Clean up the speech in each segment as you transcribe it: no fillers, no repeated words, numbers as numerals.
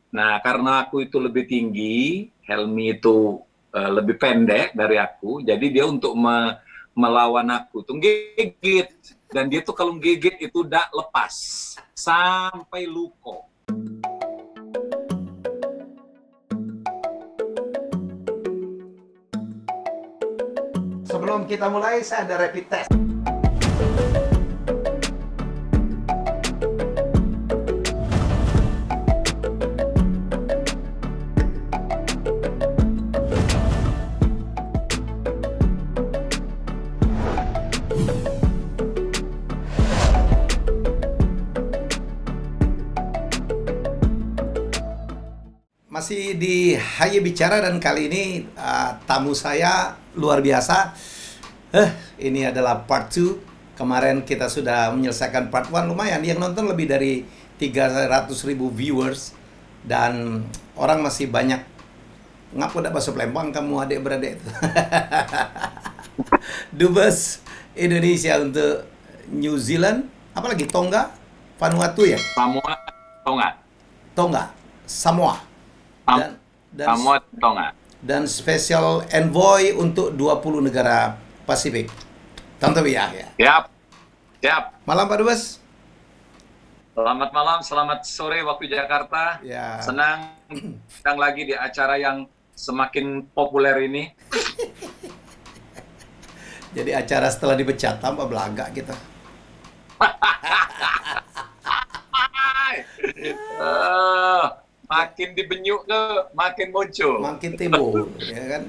Nah, karena aku itu lebih tinggi, Helmi itu lebih pendek dari aku, jadi dia untuk melawan aku tuh gigit. Dan dia tuh kalau gigit itu udah lepas sampai luko. Sebelum kita mulai, saya ada rapid test. Masih di Haye Bicara dan kali ini tamu saya luar biasa. Ini adalah part 2. Kemarin kita sudah menyelesaikan part 1, lumayan. Yang nonton lebih dari 300.000 viewers dan orang masih banyak. Ngapa udah bahasa Palembang kamu adik-beradik itu? Dubes Indonesia untuk New Zealand, apalagi Tonga, Vanuatu ya? Samoa, Tonga. Tonga, Samoa. Dan dan Samoa, Tonga. dan special envoy untuk 20 negara Pasifik. Tante ya. Siap, siap. Malam Pak Dubes. Selamat malam, selamat sore waktu Jakarta. Ya. Senang datang lagi di acara yang semakin populer ini. Jadi acara setelah dipecat tambah belaga kita. Makin dibenyuk ke makin muncul. Makin timbul, ya kan?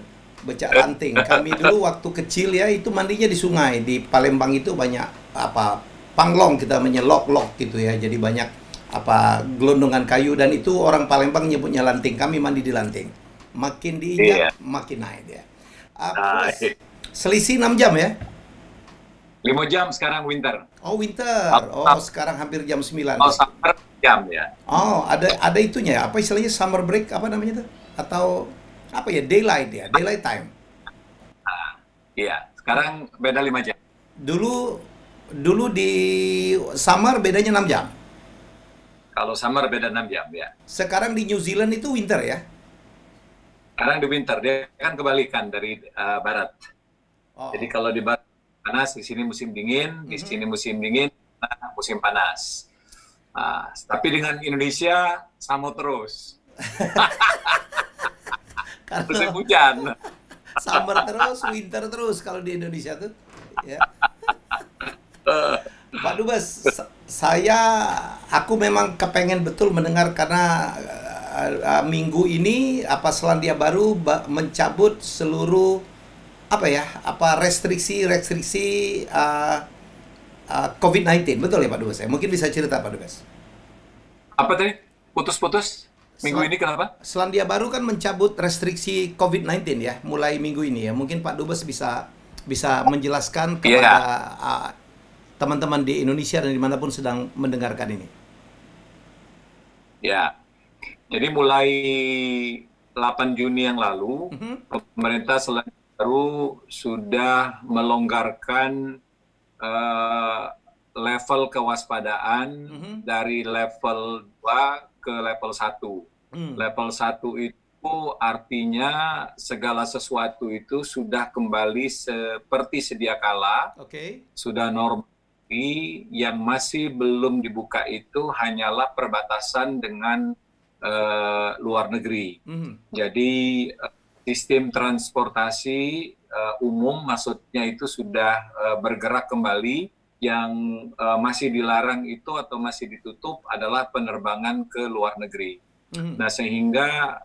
Becak ranting. Kami dulu waktu kecil ya itu mandinya di sungai. Di Palembang itu banyak panglong, kita menyelok-lok gitu ya. Jadi banyak gelondongan kayu dan itu orang Palembang nyebutnya lanting. Kami mandi di lanting. Makin diinjak, makin naik dia. Selisih 6 jam ya? 5 jam sekarang winter. Oh, winter. Oh, sekarang hampir jam 9. Oh, summer jam ya. Oh, ada itunya ya. Apa istilahnya summer break apa namanya itu? Atau apa ya? Daylight ya, daylight time. Iya, sekarang beda 5 jam. Dulu di summer bedanya 6 jam. Kalau summer beda 6 jam ya. Sekarang di New Zealand itu winter ya? Sekarang di winter, dia kan kebalikan dari barat. Oh. Jadi kalau di barat panas, di sini musim dingin, di sini musim dingin, musim panas. Nah, tapi dengan Indonesia sama terus. Musim hujan. Summer terus, winter terus kalau di Indonesia tuh. Ya. Pak Dubes, aku memang kepengen betul mendengar karena minggu ini Selandia Baru mencabut seluruh restriksi COVID-19, betul ya Pak Dubes? Mungkin bisa cerita Pak Dubes. Apa tadi? Putus-putus? Minggu ini kenapa? Selandia Baru kan mencabut restriksi COVID-19 ya, mulai minggu ini ya. Mungkin Pak Dubes bisa menjelaskan kepada teman-teman di Indonesia dan dimanapun sedang mendengarkan ini. Ya, jadi mulai 8 Juni yang lalu, pemerintah Selandia Baru sudah melonggarkan level kewaspadaan dari level 2 ke level 1. Level 1 itu artinya segala sesuatu itu sudah kembali seperti sedia kala, sudah normal. Yang masih belum dibuka itu hanyalah perbatasan dengan luar negeri. Jadi sistem transportasi umum maksudnya itu sudah bergerak kembali. Yang masih dilarang itu atau masih ditutup adalah penerbangan ke luar negeri. Nah, sehingga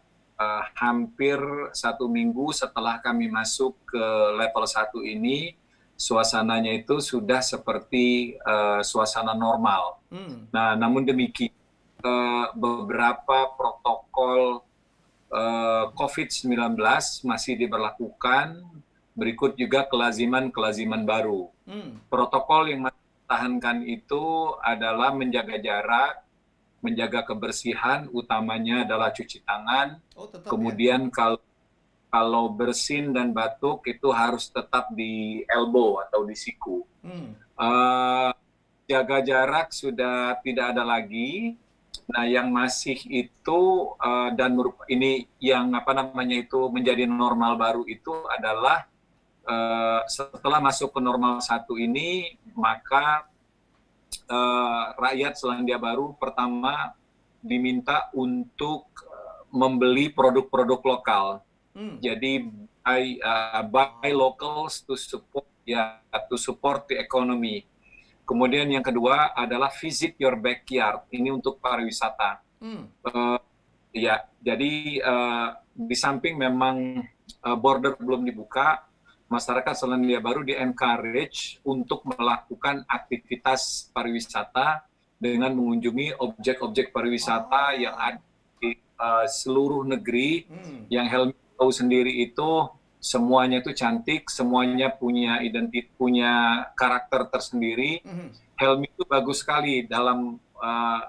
hampir 1 minggu setelah kami masuk ke level 1 ini, suasananya itu sudah seperti suasana normal. Nah, namun demikian beberapa protokol COVID-19 masih diberlakukan. Berikut juga kelaziman baru. Protokol yang ditahankan itu adalah menjaga jarak, menjaga kebersihan, utamanya adalah cuci tangan. Kemudian kalau bersin dan batuk itu harus tetap di elbow atau di siku. Jaga jarak sudah tidak ada lagi. Nah, yang masih itu dan ini yang apa namanya itu menjadi normal baru itu adalah setelah masuk ke normal satu ini, maka rakyat Selandia Baru pertama diminta untuk membeli produk-produk lokal. Jadi buy locals to support to support the economy. Kemudian yang kedua adalah visit your backyard. Ini untuk pariwisata. Ya, jadi di samping memang border belum dibuka, masyarakat Selandia Baru di-encourage untuk melakukan aktivitas pariwisata dengan mengunjungi objek-objek pariwisata yang ada di seluruh negeri. Yang Helmi tahu sendiri itu semuanya itu cantik, semuanya punya punya karakter tersendiri. Helmi itu bagus sekali dalam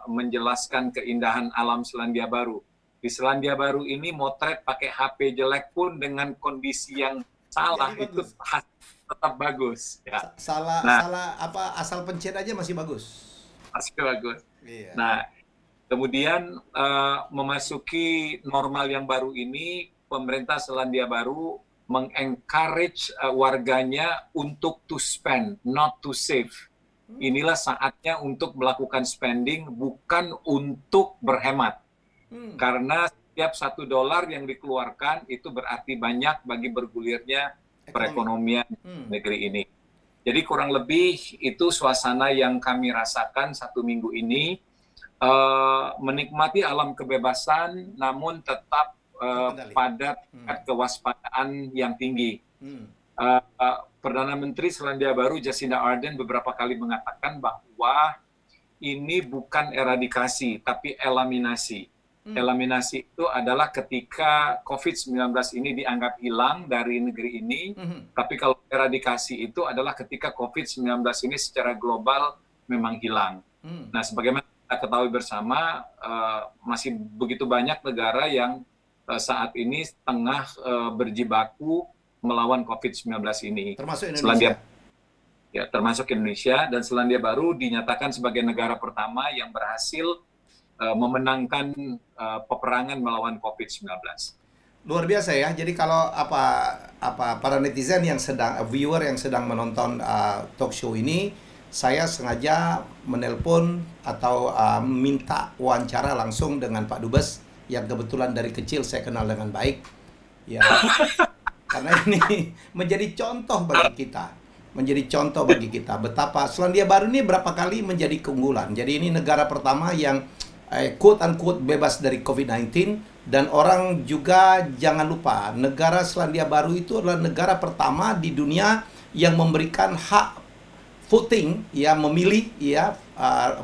menjelaskan keindahan alam Selandia Baru. Di Selandia Baru ini motret pakai HP jelek pun dengan kondisi yang salah itu tetap bagus. Ya. Salah apa asal pencet aja masih bagus. Masih bagus. Iya. Nah, kemudian memasuki normal yang baru ini, pemerintah Selandia Baru mengencourage warganya untuk to spend, not to save. Inilah saatnya untuk melakukan spending, bukan untuk berhemat. Karena setiap $1 yang dikeluarkan itu berarti banyak bagi bergulirnya perekonomian negeri ini. Jadi kurang lebih itu suasana yang kami rasakan 1 minggu ini, menikmati alam kebebasan, namun tetap pada kewaspadaan yang tinggi. Perdana Menteri Selandia Baru Jacinda Ardern beberapa kali mengatakan bahwa ini bukan eradikasi, tapi eliminasi. Eliminasi itu adalah ketika COVID-19 ini dianggap hilang dari negeri ini, tapi kalau eradikasi itu adalah ketika COVID-19 ini secara global memang hilang. Nah, sebagaimana kita ketahui bersama, masih begitu banyak negara yang saat ini tengah berjibaku melawan COVID-19 ini. Termasuk Indonesia. Ya, termasuk Indonesia, dan Selandia Baru dinyatakan sebagai negara pertama yang berhasil memenangkan peperangan melawan COVID-19. Luar biasa ya. Jadi kalau para netizen yang viewer yang sedang menonton talk show ini, saya sengaja menelpon atau minta wawancara langsung dengan Pak Dubes yang kebetulan dari kecil saya kenal dengan baik. Ya. Karena ini menjadi contoh bagi kita. Menjadi contoh bagi kita betapa Selandia Baru ini berapa kali menjadi keunggulan. Jadi ini negara pertama yang quote-unquote bebas dari COVID-19, dan orang juga jangan lupa negara Selandia Baru itu adalah negara pertama di dunia yang memberikan hak voting, ya, memilih, ya,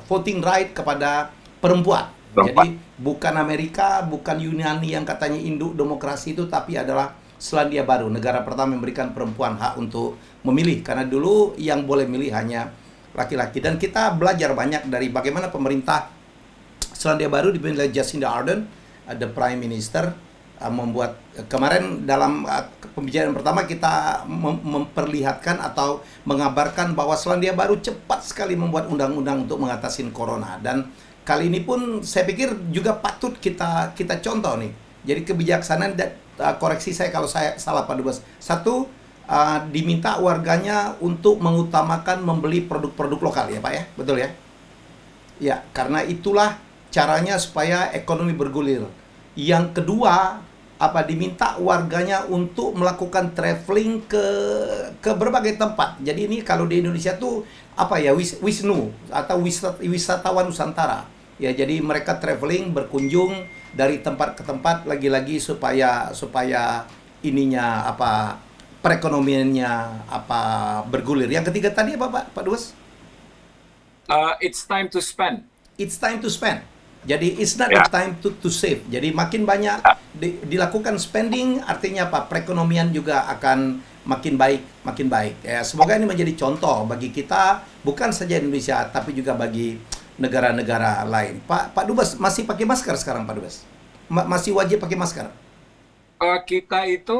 voting right kepada perempuan. Jadi bukan Amerika, bukan Yunani yang katanya induk demokrasi itu, tapi adalah Selandia Baru, negara pertama memberikan perempuan hak untuk memilih. Karena dulu yang boleh milih hanya laki-laki. Dan kita belajar banyak dari bagaimana pemerintah Selandia Baru dipimpin oleh Jacinda Ardern, the Prime Minister, membuat kemarin dalam pembicaraan pertama kita memperlihatkan atau mengabarkan bahwa Selandia Baru cepat sekali membuat undang-undang untuk mengatasi corona. Dan kali ini pun saya pikir juga patut kita contoh nih. Jadi kebijaksanaan, koreksi saya kalau saya salah Pak Dubes. Satu, diminta warganya untuk mengutamakan membeli produk-produk lokal, ya Pak ya, betul ya? Ya, karena itulah caranya supaya ekonomi bergulir. Yang kedua, diminta warganya untuk melakukan traveling ke berbagai tempat. Jadi ini kalau di Indonesia tuh Wisnu atau wisatawan Nusantara. Ya, jadi mereka traveling, berkunjung dari tempat ke tempat, lagi-lagi supaya ininya perekonomiannya bergulir. Yang ketiga tadi apa Pak Dubes? It's time to spend. It's time to spend. Jadi it's not the time to save. Jadi makin banyak dilakukan spending, artinya apa? Perekonomian juga akan makin baik. Ya, semoga ini menjadi contoh bagi kita, bukan saja Indonesia, tapi juga bagi negara-negara lain. Pak Dubes masih pakai masker sekarang, Pak Dubes? Masih wajib pakai masker? Kita itu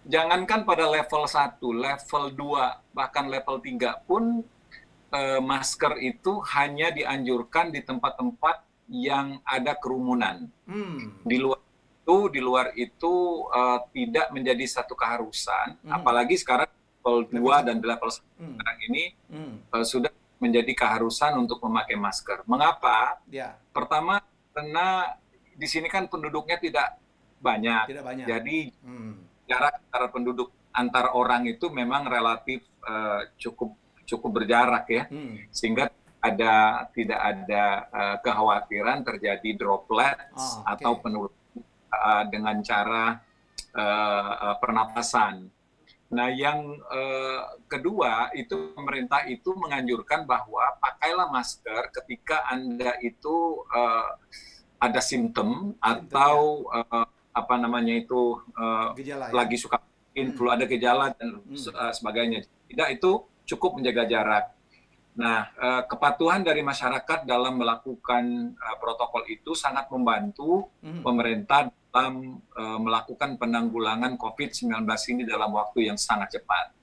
jangankan pada level 1, level 2, bahkan level 3 pun masker itu hanya dianjurkan di tempat-tempat yang ada kerumunan. Di luar itu tidak menjadi satu keharusan, apalagi sekarang level 2 dan level 1 sekarang ini sudah menjadi keharusan untuk memakai masker. Mengapa? Pertama, karena di sini kan penduduknya tidak banyak. Jadi jarak antara penduduk antar orang itu memang relatif cukup berjarak ya, sehingga tidak ada kekhawatiran terjadi droplets atau penularan dengan cara pernapasan. Nah, yang kedua itu pemerintah itu menganjurkan bahwa pakailah masker ketika Anda itu ada simptom atau lagi suka flu, ada gejala dan sebagainya. Tidak, itu cukup menjaga jarak. Nah, kepatuhan dari masyarakat dalam melakukan protokol itu sangat membantu pemerintah dalam melakukan penanggulangan COVID-19 ini dalam waktu yang sangat cepat.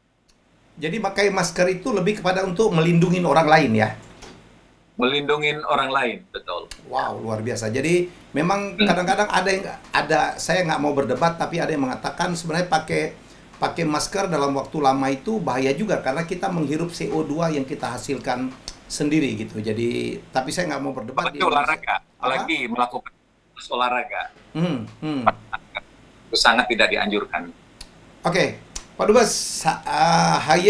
Jadi pakai masker itu lebih kepada untuk melindungi orang lain ya? Melindungi orang lain, betul. Wow, luar biasa. Jadi memang kadang-kadang saya nggak mau berdebat, tapi ada yang mengatakan sebenarnya pakai masker dalam waktu lama itu bahaya juga karena kita menghirup CO2 yang kita hasilkan sendiri gitu. Jadi, tapi saya nggak mau berdebat. Apalagi olahraga, apalagi melakukan olahraga. Itu sangat tidak dianjurkan. Oke, Pak Dubes, HY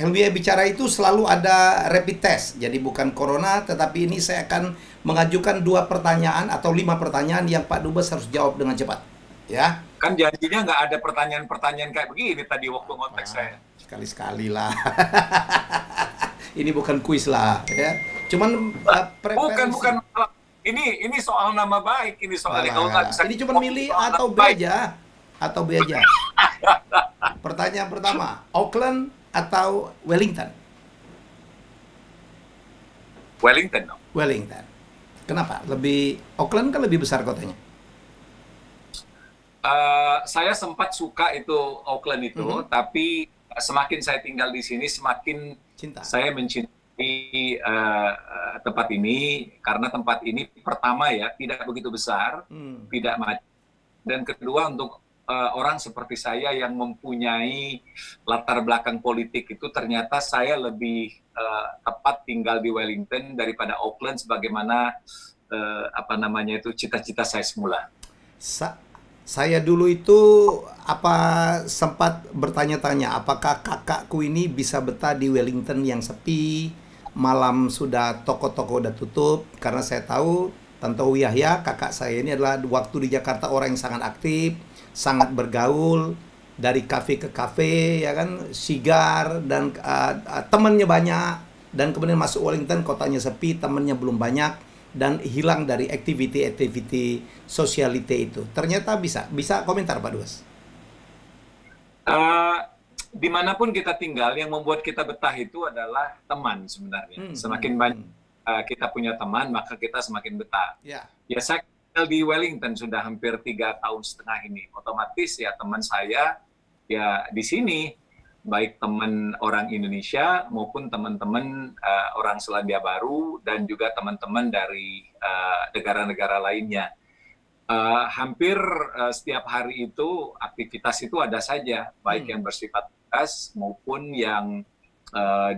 Helmi bicara itu selalu ada rapid test. Jadi bukan corona, tetapi ini saya akan mengajukan 2 pertanyaan atau 5 pertanyaan yang Pak Dubes harus jawab dengan cepat. Ya. Kan janjinya nggak ada pertanyaan-pertanyaan kayak begini tadi waktu ngontek saya. Sekali-sekali lah. Ini bukan kuis lah, ya. Cuman bukan. Ini soal nama baik, ini soal kalau nggak bisa. Ini cuma milih atau B aja, Pertanyaan pertama, Auckland atau Wellington? Wellington. Wellington. Kenapa? Auckland kan lebih besar kotanya. Saya sempat suka itu Auckland itu, tapi semakin saya tinggal di sini semakin saya mencintai tempat ini karena tempat ini pertama ya tidak begitu besar, tidak macet, dan kedua untuk orang seperti saya yang mempunyai latar belakang politik itu ternyata saya lebih tepat tinggal di Wellington daripada Auckland sebagaimana cita-cita saya semula. Saya dulu itu sempat bertanya-tanya apakah kakakku ini bisa betah di Wellington yang sepi, malam sudah toko-toko udah tutup, karena saya tahu Tante Yahya, kakak saya ini adalah waktu di Jakarta orang yang sangat aktif, sangat bergaul, dari kafe ke kafe, ya kan, sigar, dan temannya banyak, dan kemudian masuk Wellington, kotanya sepi, temannya belum banyak, dan hilang dari activity sosialite itu. Ternyata bisa komentar Pak Dubes. Dimanapun kita tinggal, yang membuat kita betah itu adalah teman sebenarnya. Semakin banyak kita punya teman, maka kita semakin betah. Ya, saya tinggal di Wellington sudah hampir 3,5 tahun ini. Otomatis ya teman saya ya di sini, baik teman orang Indonesia maupun teman-teman orang Selandia Baru dan juga teman-teman dari negara-negara lainnya. Hampir setiap hari itu aktivitas itu ada saja, baik yang bersifat tugas maupun yang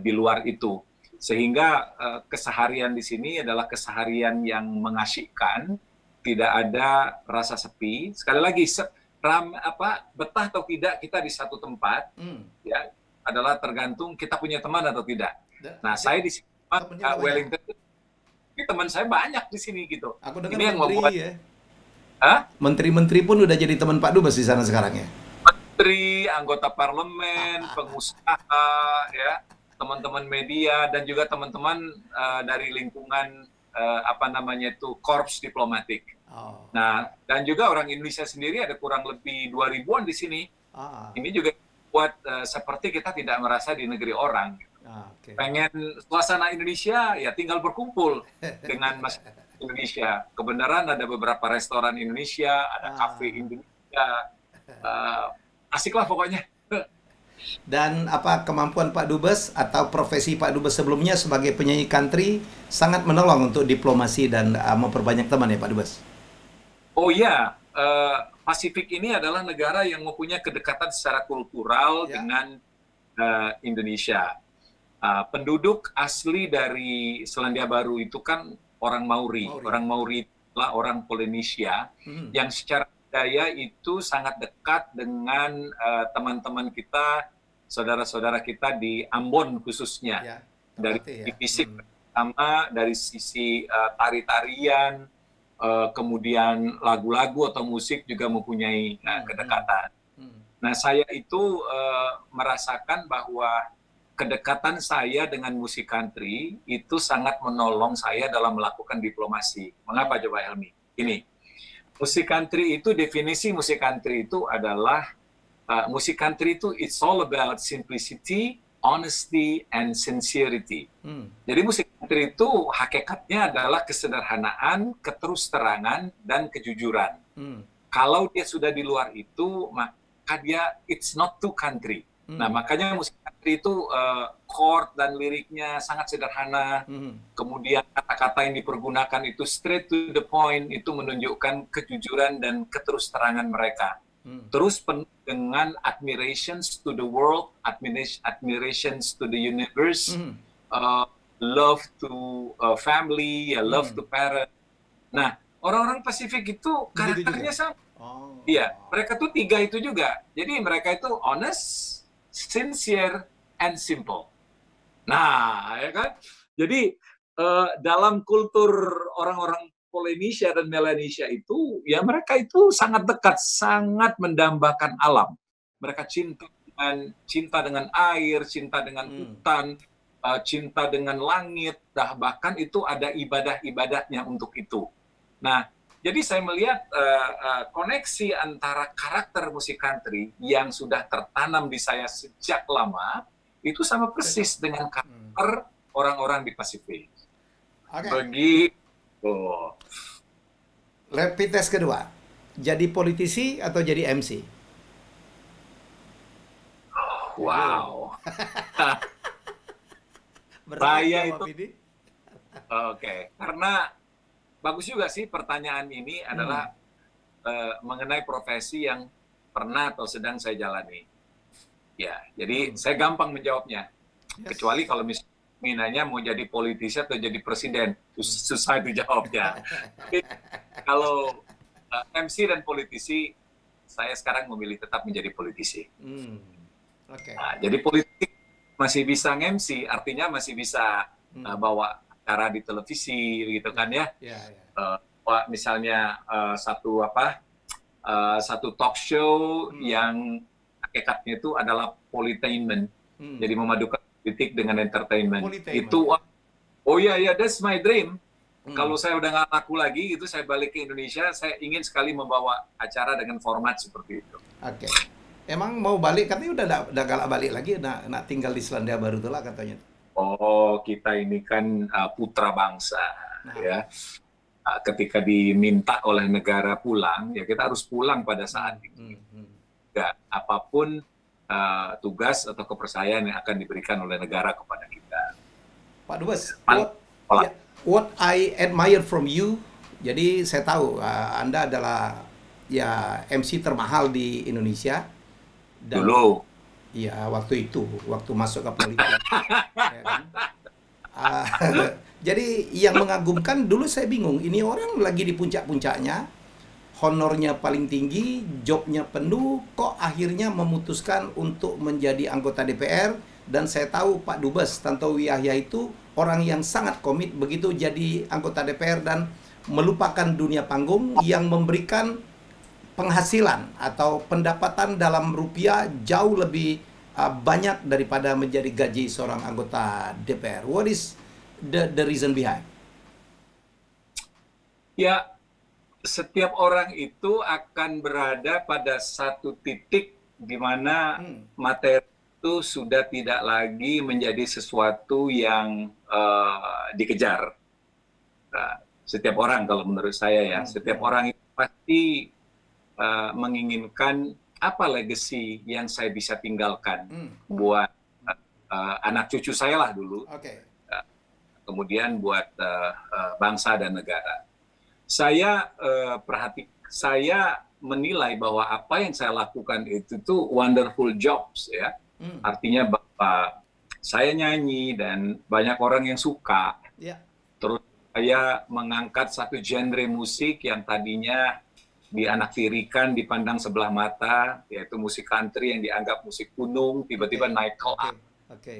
di luar itu. Sehingga keseharian di sini adalah keseharian yang mengasyikkan, tidak ada rasa sepi. Sekali lagi, betah atau tidak kita di satu tempat ya adalah tergantung kita punya teman atau tidak. Nah, saya di Wellington ini teman saya banyak di sini gitu. Aku dengar ini yang membuat menteri-menteri pun udah jadi teman Pak Dubes di sana sekarang ya. Menteri, anggota parlemen, pengusaha, ya, teman-teman media dan juga teman-teman dari lingkungan korps diplomatik. Nah, dan juga orang Indonesia sendiri ada kurang lebih 2.000-an di sini. Ini juga buat seperti kita tidak merasa di negeri orang. Pengen suasana Indonesia, ya tinggal berkumpul dengan masyarakat Indonesia. Kebenaran ada beberapa restoran Indonesia, ada kafe Indonesia. Asik lah pokoknya. Dan apa kemampuan Pak Dubes atau profesi Pak Dubes sebelumnya sebagai penyanyi country sangat menolong untuk diplomasi dan memperbanyak teman ya Pak Dubes. Oh ya, Pasifik ini adalah negara yang mempunyai kedekatan secara kultural dengan Indonesia. Penduduk asli dari Selandia Baru itu kan orang Maori. Orang Maori adalah orang Polinesia yang secara budaya itu sangat dekat dengan teman-teman kita, saudara-saudara kita di Ambon khususnya. Dari fisik pertama, dari sisi tari-tarian, kemudian lagu-lagu atau musik juga mempunyai kedekatan. Nah, saya itu merasakan bahwa kedekatan saya dengan musik country itu sangat menolong saya dalam melakukan diplomasi. Mengapa coba Helmi? Ini, musik country itu, definisi musik country itu adalah, musik country itu it's all about simplicity, honesty, and sincerity. Jadi musik country itu hakikatnya adalah kesederhanaan, keterus-terangan, dan kejujuran. Kalau dia sudah di luar itu, maka dia it's not too country. Nah, makanya musik country itu chord dan liriknya sangat sederhana. Kemudian kata-kata yang dipergunakan itu straight to the point, itu menunjukkan kejujuran dan keterus-terangan mereka. Terus penuh dengan admirations to the world, admirations to the universe, love to family, love to parents. Nah, orang-orang Pasifik itu karakternya sama. Iya, mereka tuh tiga itu juga. Jadi mereka itu honest, sincere, and simple. Nah, ya kan? Jadi dalam kultur orang-orang Polinesia dan Melanesia itu, ya mereka itu sangat dekat, sangat mendambakan alam. Mereka cinta dengan air, cinta dengan hutan, cinta dengan langit, bahkan itu ada ibadah-ibadahnya untuk itu. Nah, jadi saya melihat koneksi antara karakter musik country yang sudah tertanam di saya sejak lama, itu sama persis dengan karakter orang-orang di Pasifik. Begitu. Rapid test kedua, jadi politisi atau jadi MC? Wow. Saya itu, oke, karena bagus juga sih pertanyaan ini adalah mengenai profesi yang pernah atau sedang saya jalani. Ya, jadi saya gampang menjawabnya. Kecuali kalau misalnya mau jadi politisi atau jadi presiden, susah dijawabnya. Kalau MC dan politisi, saya sekarang memilih tetap menjadi politisi. Nah, jadi politik masih bisa MC, artinya masih bisa bawa acara di televisi, gitu kan ya. Misalnya satu talk show yang hakikatnya itu adalah politainment, jadi memadukan politik dengan entertainment. Itu, oh ya, that's my dream. Kalau saya udah nggak laku lagi, itu saya balik ke Indonesia, saya ingin sekali membawa acara dengan format seperti itu. Oke. Emang mau balik, katanya udah galak balik lagi, nak tinggal di Selandia Baru tuh lah katanya. Oh, kita ini kan putra bangsa, ya. Ketika diminta oleh negara pulang, ya kita harus pulang pada saat itu. Apapun tugas atau kepercayaan yang akan diberikan oleh negara kepada kita. Pak Dubes, what I admire from you, jadi saya tahu Anda adalah ya MC termahal di Indonesia. Dan, dulu. Iya, waktu itu, waktu masuk ke politik. Ya kan? Jadi yang mengagumkan, dulu saya bingung, ini orang lagi di puncak-puncaknya, honornya paling tinggi, jobnya penuh, kok akhirnya memutuskan untuk menjadi anggota DPR. Dan saya tahu Pak Dubes Tantowi Yahya itu orang yang sangat komit begitu jadi anggota DPR dan melupakan dunia panggung yang memberikan penghasilan atau pendapatan dalam rupiah jauh lebih banyak daripada menjadi gaji seorang anggota DPR. What is the reason behind? Ya, setiap orang itu akan berada pada satu titik di mana materi itu sudah tidak lagi menjadi sesuatu yang dikejar. Nah, setiap orang, kalau menurut saya ya, setiap orang itu pasti menginginkan apa legacy yang saya bisa tinggalkan buat anak cucu saya lah dulu, kemudian buat bangsa dan negara. Saya saya menilai bahwa apa yang saya lakukan itu tuh wonderful jobs ya. Artinya bahwa saya nyanyi dan banyak orang yang suka. Terus saya mengangkat satu genre musik yang tadinya dianaktirikan, dipandang sebelah mata, yaitu musik country yang dianggap musik gunung, tiba-tiba naik kelas,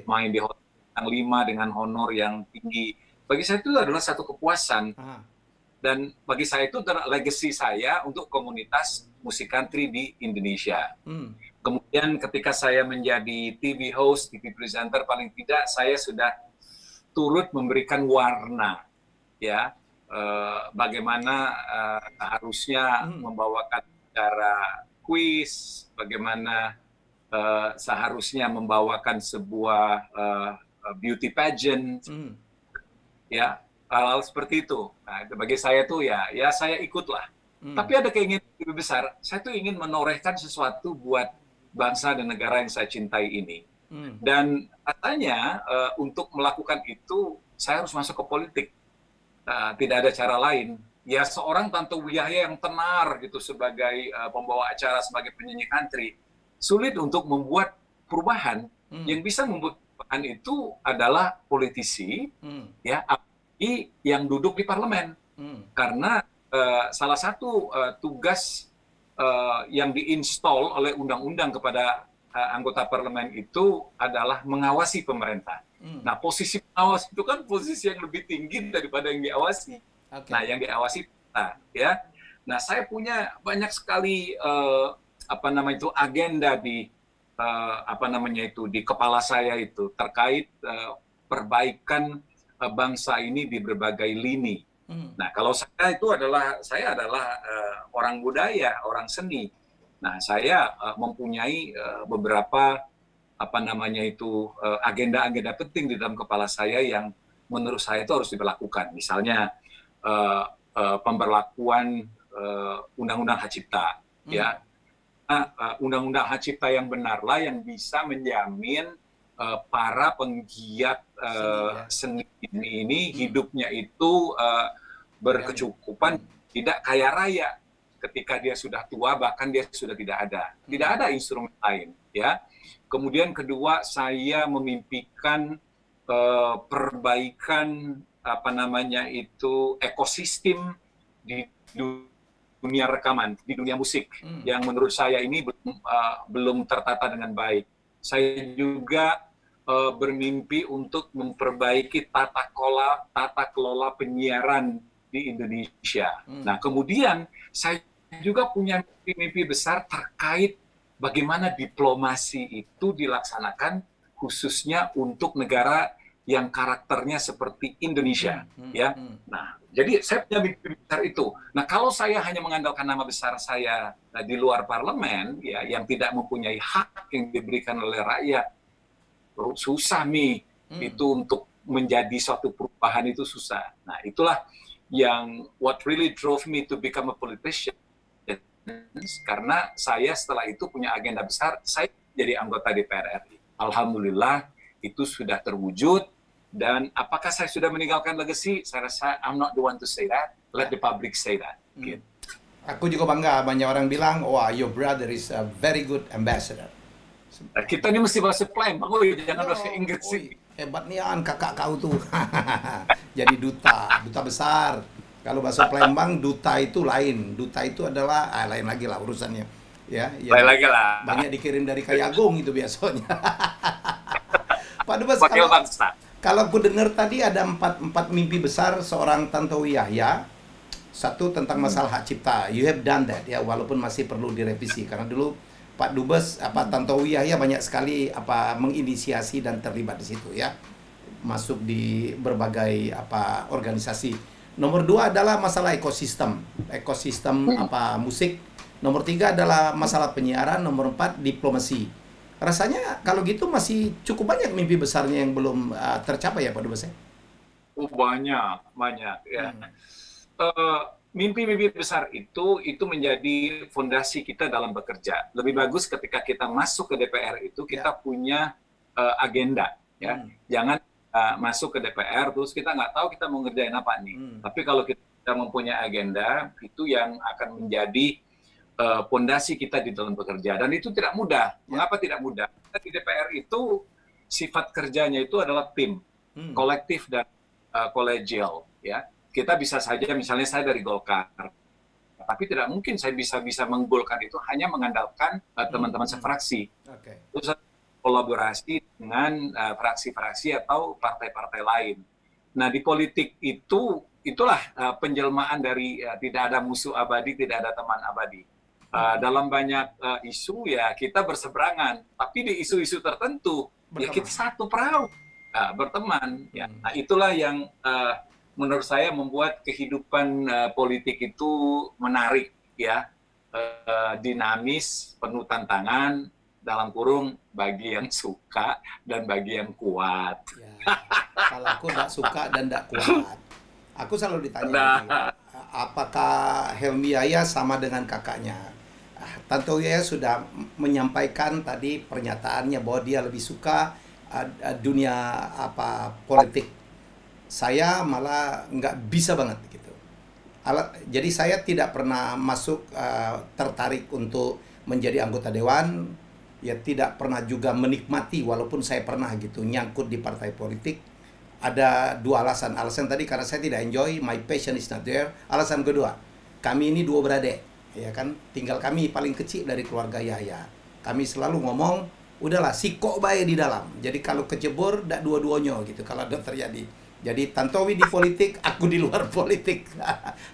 main di hotel yang 5 dengan honor yang tinggi. Bagi saya itu adalah satu kepuasan. Dan bagi saya itu legacy saya untuk komunitas musik country di Indonesia. Kemudian ketika saya menjadi TV host, TV presenter, paling tidak saya sudah turut memberikan warna, ya, bagaimana harusnya membawakan cara kuis, bagaimana seharusnya membawakan sebuah beauty pageant, ya. Hal-hal seperti itu. Nah, bagi saya tuh ya saya ikutlah. Tapi ada keinginan lebih besar. Saya tuh ingin menorehkan sesuatu buat bangsa dan negara yang saya cintai ini. Dan katanya untuk melakukan itu saya harus masuk ke politik. Tidak ada cara lain. Ya seorang Tantowi Yahya yang tenar gitu sebagai pembawa acara, sebagai penyanyi country, sulit untuk membuat perubahan. Yang bisa membuat perubahan itu adalah politisi, ya. Yang duduk di parlemen, karena salah satu tugas yang diinstal oleh undang-undang kepada anggota parlemen itu adalah mengawasi pemerintah. Nah, posisi pengawas itu kan posisi yang lebih tinggi daripada yang diawasi. Nah, yang diawasi kita, ya. Nah, saya punya banyak sekali agenda di di kepala saya itu terkait perbaikan bangsa ini di berbagai lini. Nah, kalau saya adalah orang budaya, orang seni. Nah, saya mempunyai beberapa agenda-agenda penting di dalam kepala saya yang menurut saya itu harus diberlakukan. Misalnya pemberlakuan Undang-Undang Hak Cipta, ya. Undang-Undang Hak Cipta yang benarlah yang bisa menjamin para penggiat seni ini hidupnya itu berkecukupan, tidak kaya raya ketika dia sudah tua, bahkan dia sudah tidak ada instrumen lain, ya. Kemudian kedua, saya memimpikan perbaikan ekosistem di dunia rekaman, di dunia musik yang menurut saya ini belum tertata dengan baik. Saya juga bermimpi untuk memperbaiki tata kelola penyiaran di Indonesia. Nah, kemudian saya juga punya mimpi besar terkait bagaimana diplomasi itu dilaksanakan khususnya untuk negara yang karakternya seperti Indonesia, ya. Nah, jadi saya punya mimpi besar itu. Nah, kalau saya hanya mengandalkan nama besar saya di luar parlemen, ya, yang tidak mempunyai hak yang diberikan oleh rakyat, susah nih itu untuk menjadi suatu perubahan itu susah. Nah, itulah yang what really drove me to become a politician. Karena saya setelah itu punya agenda besar, saya jadi anggota DPR RI. Alhamdulillah itu sudah terwujud. Dan apakah saya sudah meninggalkan legacy? Saya rasa I'm not the one to say that. Let the public say that. Gitu. Aku juga bangga. Banyak orang bilang, wah, your brother is a very good ambassador. Kita ini mesti bahasa Palembang, jangan bahasa Inggris sih. Hebat nih kakak kau tuh. Jadi duta besar. Kalau bahasa Palembang, duta itu lain. Duta itu adalah lain lagi lah urusannya. Ya, lain lagi lah. Banyak dikirim dari Kayagung itu biasanya. Pak Dubes, kalau aku dengar tadi ada empat mimpi besar seorang Tantowi Yahya. Satu tentang masalah hak cipta. You have done that, ya, walaupun masih perlu direvisi karena dulu Pak Dubes Tantowi Yahya banyak sekali menginisiasi dan terlibat di situ, ya, masuk di berbagai organisasi. Nomor 2 adalah masalah ekosistem musik. Nomor 3 adalah masalah penyiaran. Nomor 4 diplomasi. Rasanya kalau gitu masih cukup banyak mimpi besarnya yang belum tercapai, ya Pak Dubes? Banyak ya. mimpi-mimpi besar itu menjadi fondasi kita dalam bekerja. Lebih bagus ketika kita masuk ke DPR itu kita punya agenda, ya. Jangan masuk ke DPR terus kita nggak tahu kita mau ngerjain apa nih. Tapi kalau kita mempunyai agenda, itu yang akan menjadi fondasi kita di dalam bekerja. Dan itu tidak mudah. Mengapa tidak mudah? Karena di DPR itu sifat kerjanya itu adalah tim, kolektif dan kolegial, ya. Kita bisa saja, misalnya saya dari Golkar, tapi tidak mungkin saya bisa menggolkan itu hanya mengandalkan teman-teman sefraksi. Terus kolaborasi dengan fraksi-fraksi atau partai-partai lain. Nah, di politik itulah penjelmaan dari tidak ada musuh abadi, tidak ada teman abadi. Dalam banyak isu ya kita berseberangan, tapi di isu-isu tertentu ya kita satu perahu, berteman. Ya. Nah, itulah yang menurut saya membuat kehidupan politik itu menarik, ya, dinamis, penuh tantangan, dalam kurung bagi yang suka dan bagi yang kuat. Ya, kalau aku tidak suka dan tidak kuat, aku selalu ditanya, apakah Helmi Yahya sama dengan kakaknya? Tanto Yahya sudah menyampaikan tadi pernyataannya bahwa dia lebih suka dunia politik. Saya malah nggak bisa banget gitu. Jadi saya tidak pernah masuk tertarik untuk menjadi anggota dewan, ya tidak pernah juga menikmati walaupun saya pernah gitu nyangkut di partai politik. Ada dua alasan. Alasan tadi karena saya tidak enjoy, my passion is not there. Alasan kedua, kami ini dua beradik, ya kan? Tinggal kami paling kecil dari keluarga Yahya. Kami selalu ngomong, udahlah sikok baik di dalam. Jadi kalau kecebur, dak dua-duanya gitu kalau ada terjadi. Jadi Tantowi di politik, aku di luar politik.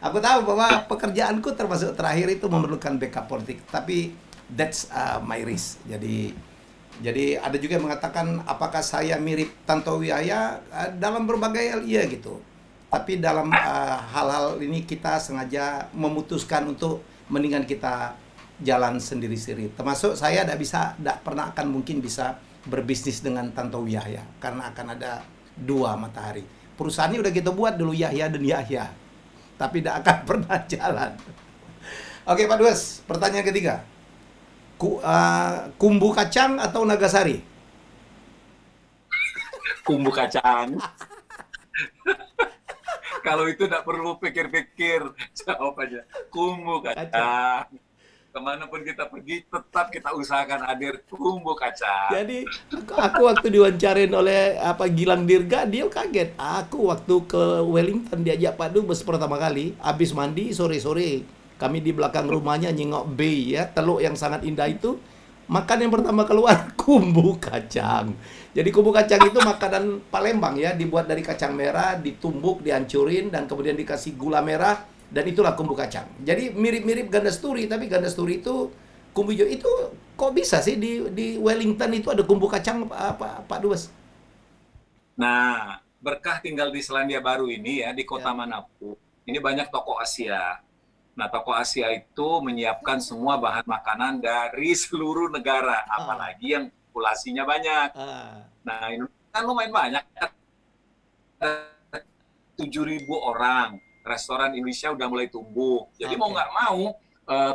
Aku tahu bahwa pekerjaanku termasuk terakhir itu memerlukan backup politik, tapi that's my risk. Jadi ada juga yang mengatakan apakah saya mirip Tantowi Yahya dalam berbagai hal, iya gitu. Tapi dalam hal-hal ini kita sengaja memutuskan untuk mendingan kita jalan sendiri-sendiri. Termasuk saya tidak pernah akan mungkin bisa berbisnis dengan Tantowi Yahya karena akan ada dua matahari. Perusahaannya udah kita buat dulu Yahya dan Yahya, tapi tidak akan pernah jalan. Oke Pak Dues, pertanyaan ketiga, kumbu kacang atau Nagasari? Kumbu kacang. Kalau itu tidak perlu pikir-pikir, jawab aja kumbu kacang. Kemanapun kita pergi, tetap kita usahakan hadir kumbu kacang. Jadi, aku waktu diwawancarain oleh Gilang Dirga, dia kaget. Aku waktu ke Wellington diajak Pak Dubes pertama kali, habis mandi sore-sore. Kami di belakang rumahnya nyengok bay, ya, teluk yang sangat indah itu. Makan yang pertama keluar, kumbu kacang. Jadi kumbu kacang itu makanan Palembang, ya, dibuat dari kacang merah, ditumbuk, dihancurin, dan kemudian dikasih gula merah. Dan itulah kumbu kacang. Jadi mirip-mirip gandasturi, tapi gandasturi itu kumbu hijau itu kok bisa sih di Wellington itu ada kumbu kacang Pak Dubes? Nah, berkah tinggal di Selandia Baru ini ya, di kota manapun. Ini banyak toko Asia. Nah, toko Asia itu menyiapkan semua bahan makanan dari seluruh negara, apalagi yang populasinya banyak. Nah, ini kan lumayan banyak, 7.000 orang. Restoran Indonesia udah mulai tumbuh. Jadi mau nggak mau,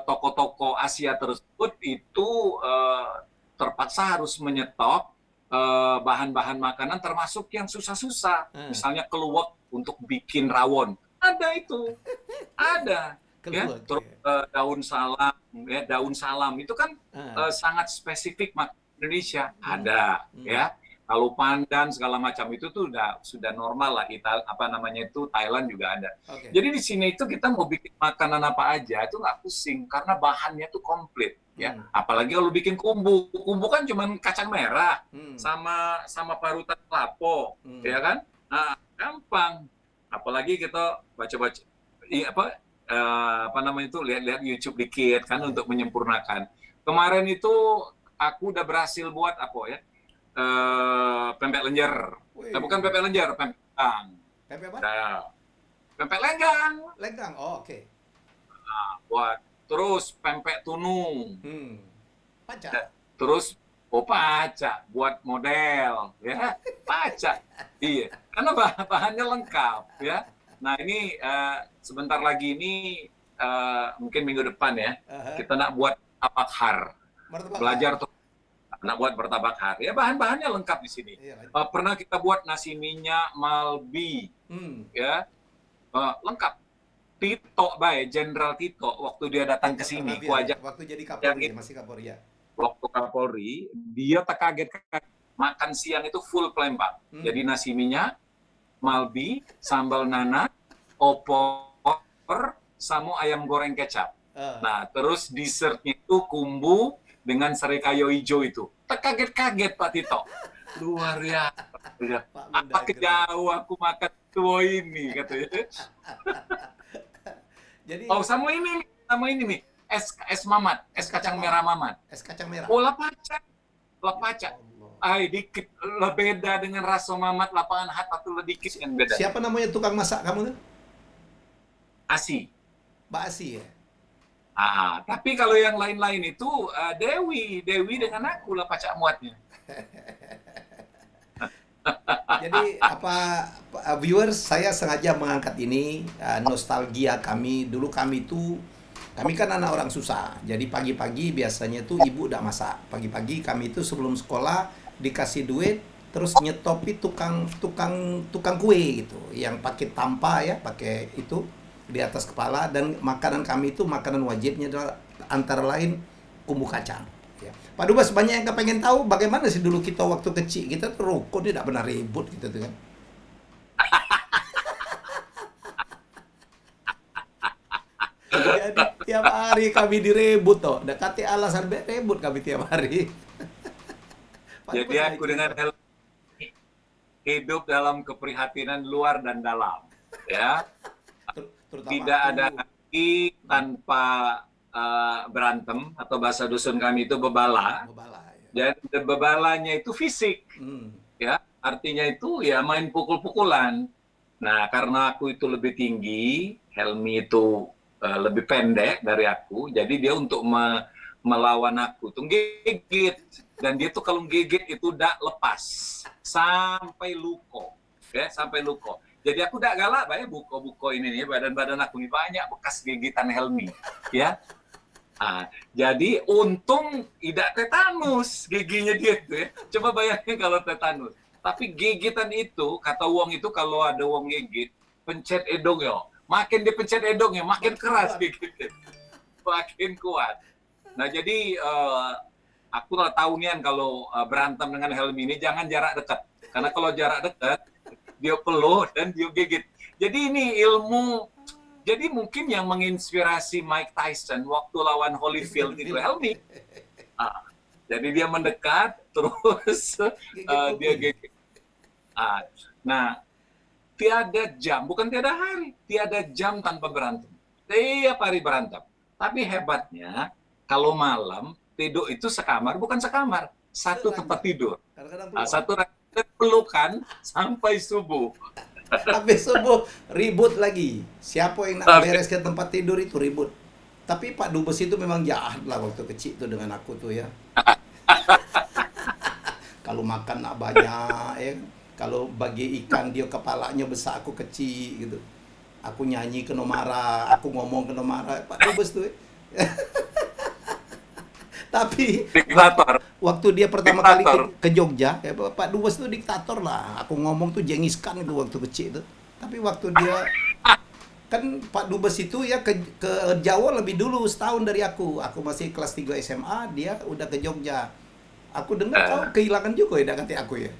toko-toko Asia tersebut itu terpaksa harus menyetop bahan-bahan makanan termasuk yang susah-susah. Misalnya keluak untuk bikin rawon. Ada itu. Ada. Ya, terus daun salam, ya, daun salam itu kan sangat spesifik makanan Indonesia. Ada, ya. Kalau pandan segala macam itu tuh sudah normal lah. Thailand juga ada. Jadi di sini itu kita mau bikin makanan apa aja itu nggak pusing karena bahannya tuh komplit, ya. Apalagi kalau bikin kumbu kan cuma kacang merah sama parutan kelapa, ya kan? Nah, gampang. Apalagi kita baca-baca lihat YouTube dikit kan untuk menyempurnakan. Kemarin itu aku udah berhasil buat pempek lenjer. Bukan pempek lenjer, pempek lenggang. Pempek apa? Nah, pempek lenggang. Lenggang, oh oke. Nah, buat terus pempek tunung. Paca. Terus paca buat model, ya. Paca. Iya, karena bahannya lengkap, ya. Nah ini sebentar lagi ini mungkin minggu depan ya, kita nak buat tabakhar. Belajar tuh nak buat bertabakhar. Ya bahan-bahannya lengkap di sini. Pernah kita buat nasi minyak Malbi, ya lengkap. Tito, Jenderal Tito, waktu dia datang ke sini, waktu jadi Kapolri, masih Kapolri ya. Waktu Kapolri, dia terkaget makan siang itu full Palembang. Jadi nasi minyak, Malbi, sambal nanas, opor, sama ayam goreng kecap. Nah, terus dessertnya itu kumbu dengan serai kayu hijau itu. Terkaget-kaget Pak Tito. Luar biasa. Apa kejauh aku makan tua ini, katanya. Jadi, sama ini nih, es mamat, es kacang merah mamat. Es kacang merah. Oh, lapaca. Dikit lah beda dengan rasa mamat lapangan hat atau dikit yang beda. Siapa namanya tukang masak kamu tuh? Asi. Mbak Asi ya. Tapi kalau yang lain-lain itu Dewi dengan aku lapaca muatnya. Jadi viewers, saya sengaja mengangkat ini nostalgia kami. Dulu kami kan anak orang susah. Jadi pagi-pagi biasanya tuh ibu udah masak. Pagi-pagi kami itu sebelum sekolah dikasih duit, terus nyetopi tukang kue gitu, yang pakai tampa ya, pakai itu di atas kepala. Dan makanan kami itu, makanan wajibnya adalah antara lain kumbu kacang. Pak Dubes, banyak yang kepengen tahu bagaimana sih dulu kita waktu kecil. Kita tuh rokok tidak pernah ribut gitu tuh kan. Jadi tiap hari kami direbut toh. Dekati alasan rebut kami tiap hari. Jadi aku dengan hidup dalam keprihatinan luar dan dalam, ya. Tidak ada lagi tanpa berantem, atau bahasa dusun kami itu bebala. Ya. Dan bebalanya itu fisik, ya. Artinya itu ya main pukul-pukulan. Nah, karena aku itu lebih tinggi, Helmi itu lebih pendek dari aku, jadi dia untuk melawan aku tuh gigit. Dan dia tuh kalau gigit itu udah lepas sampai luko, ya, sampai luko. Jadi aku udah galak, buko-buko ini nih, badan-badan aku ini banyak bekas gigitan Helmi, ya. Jadi untung tidak tetanus giginya dia tuh ya. Coba bayangin kalau tetanus. Tapi gigitan itu, kata wong itu kalau ada wong gigit, pencet edong ya. Makin dipencet edongnya, makin keras gigitnya. Makin kuat. Nah jadi aku tahu nian kalau berantem dengan Helmi ini jangan jarak dekat. Karena kalau jarak dekat, dia peluk dan dia gigit. Jadi ini ilmu. Jadi mungkin yang menginspirasi Mike Tyson waktu lawan Holyfield itu Helmi. Jadi dia mendekat, terus dia gigit. Nah, tiada jam, bukan tiada hari, tiada jam tanpa berantem. Tiap hari berantem. Tapi hebatnya, kalau malam, tidur itu sekamar, bukan sekamar. Satu tempat tidur. Satu pelukan sampai subuh. Habis subuh ribut lagi. Siapa yang nak beres ke tempat tidur itu ribut. Tapi Pak Dubes itu memang jahat lah waktu kecil tuh dengan aku tuh ya. Kalau makan nak banyak ya. Kalau bagi ikan dia kepalanya besar, aku kecil gitu. Aku nyanyi kena marah, aku ngomong kena marah. Pak Dubes tuh ya. Tapi diktator. Waktu dia pertama kali ke Jogja, ya, Pak Dubes tuh diktator lah. Aku ngomong tuh jengiskan itu waktu kecil itu. Tapi waktu dia kan Pak Dubes itu ya ke Jawa lebih dulu setahun dari aku. Aku masih kelas 3 SMA, dia udah ke Jogja. Aku dengar kau kehilangan juga ya kata aku ya.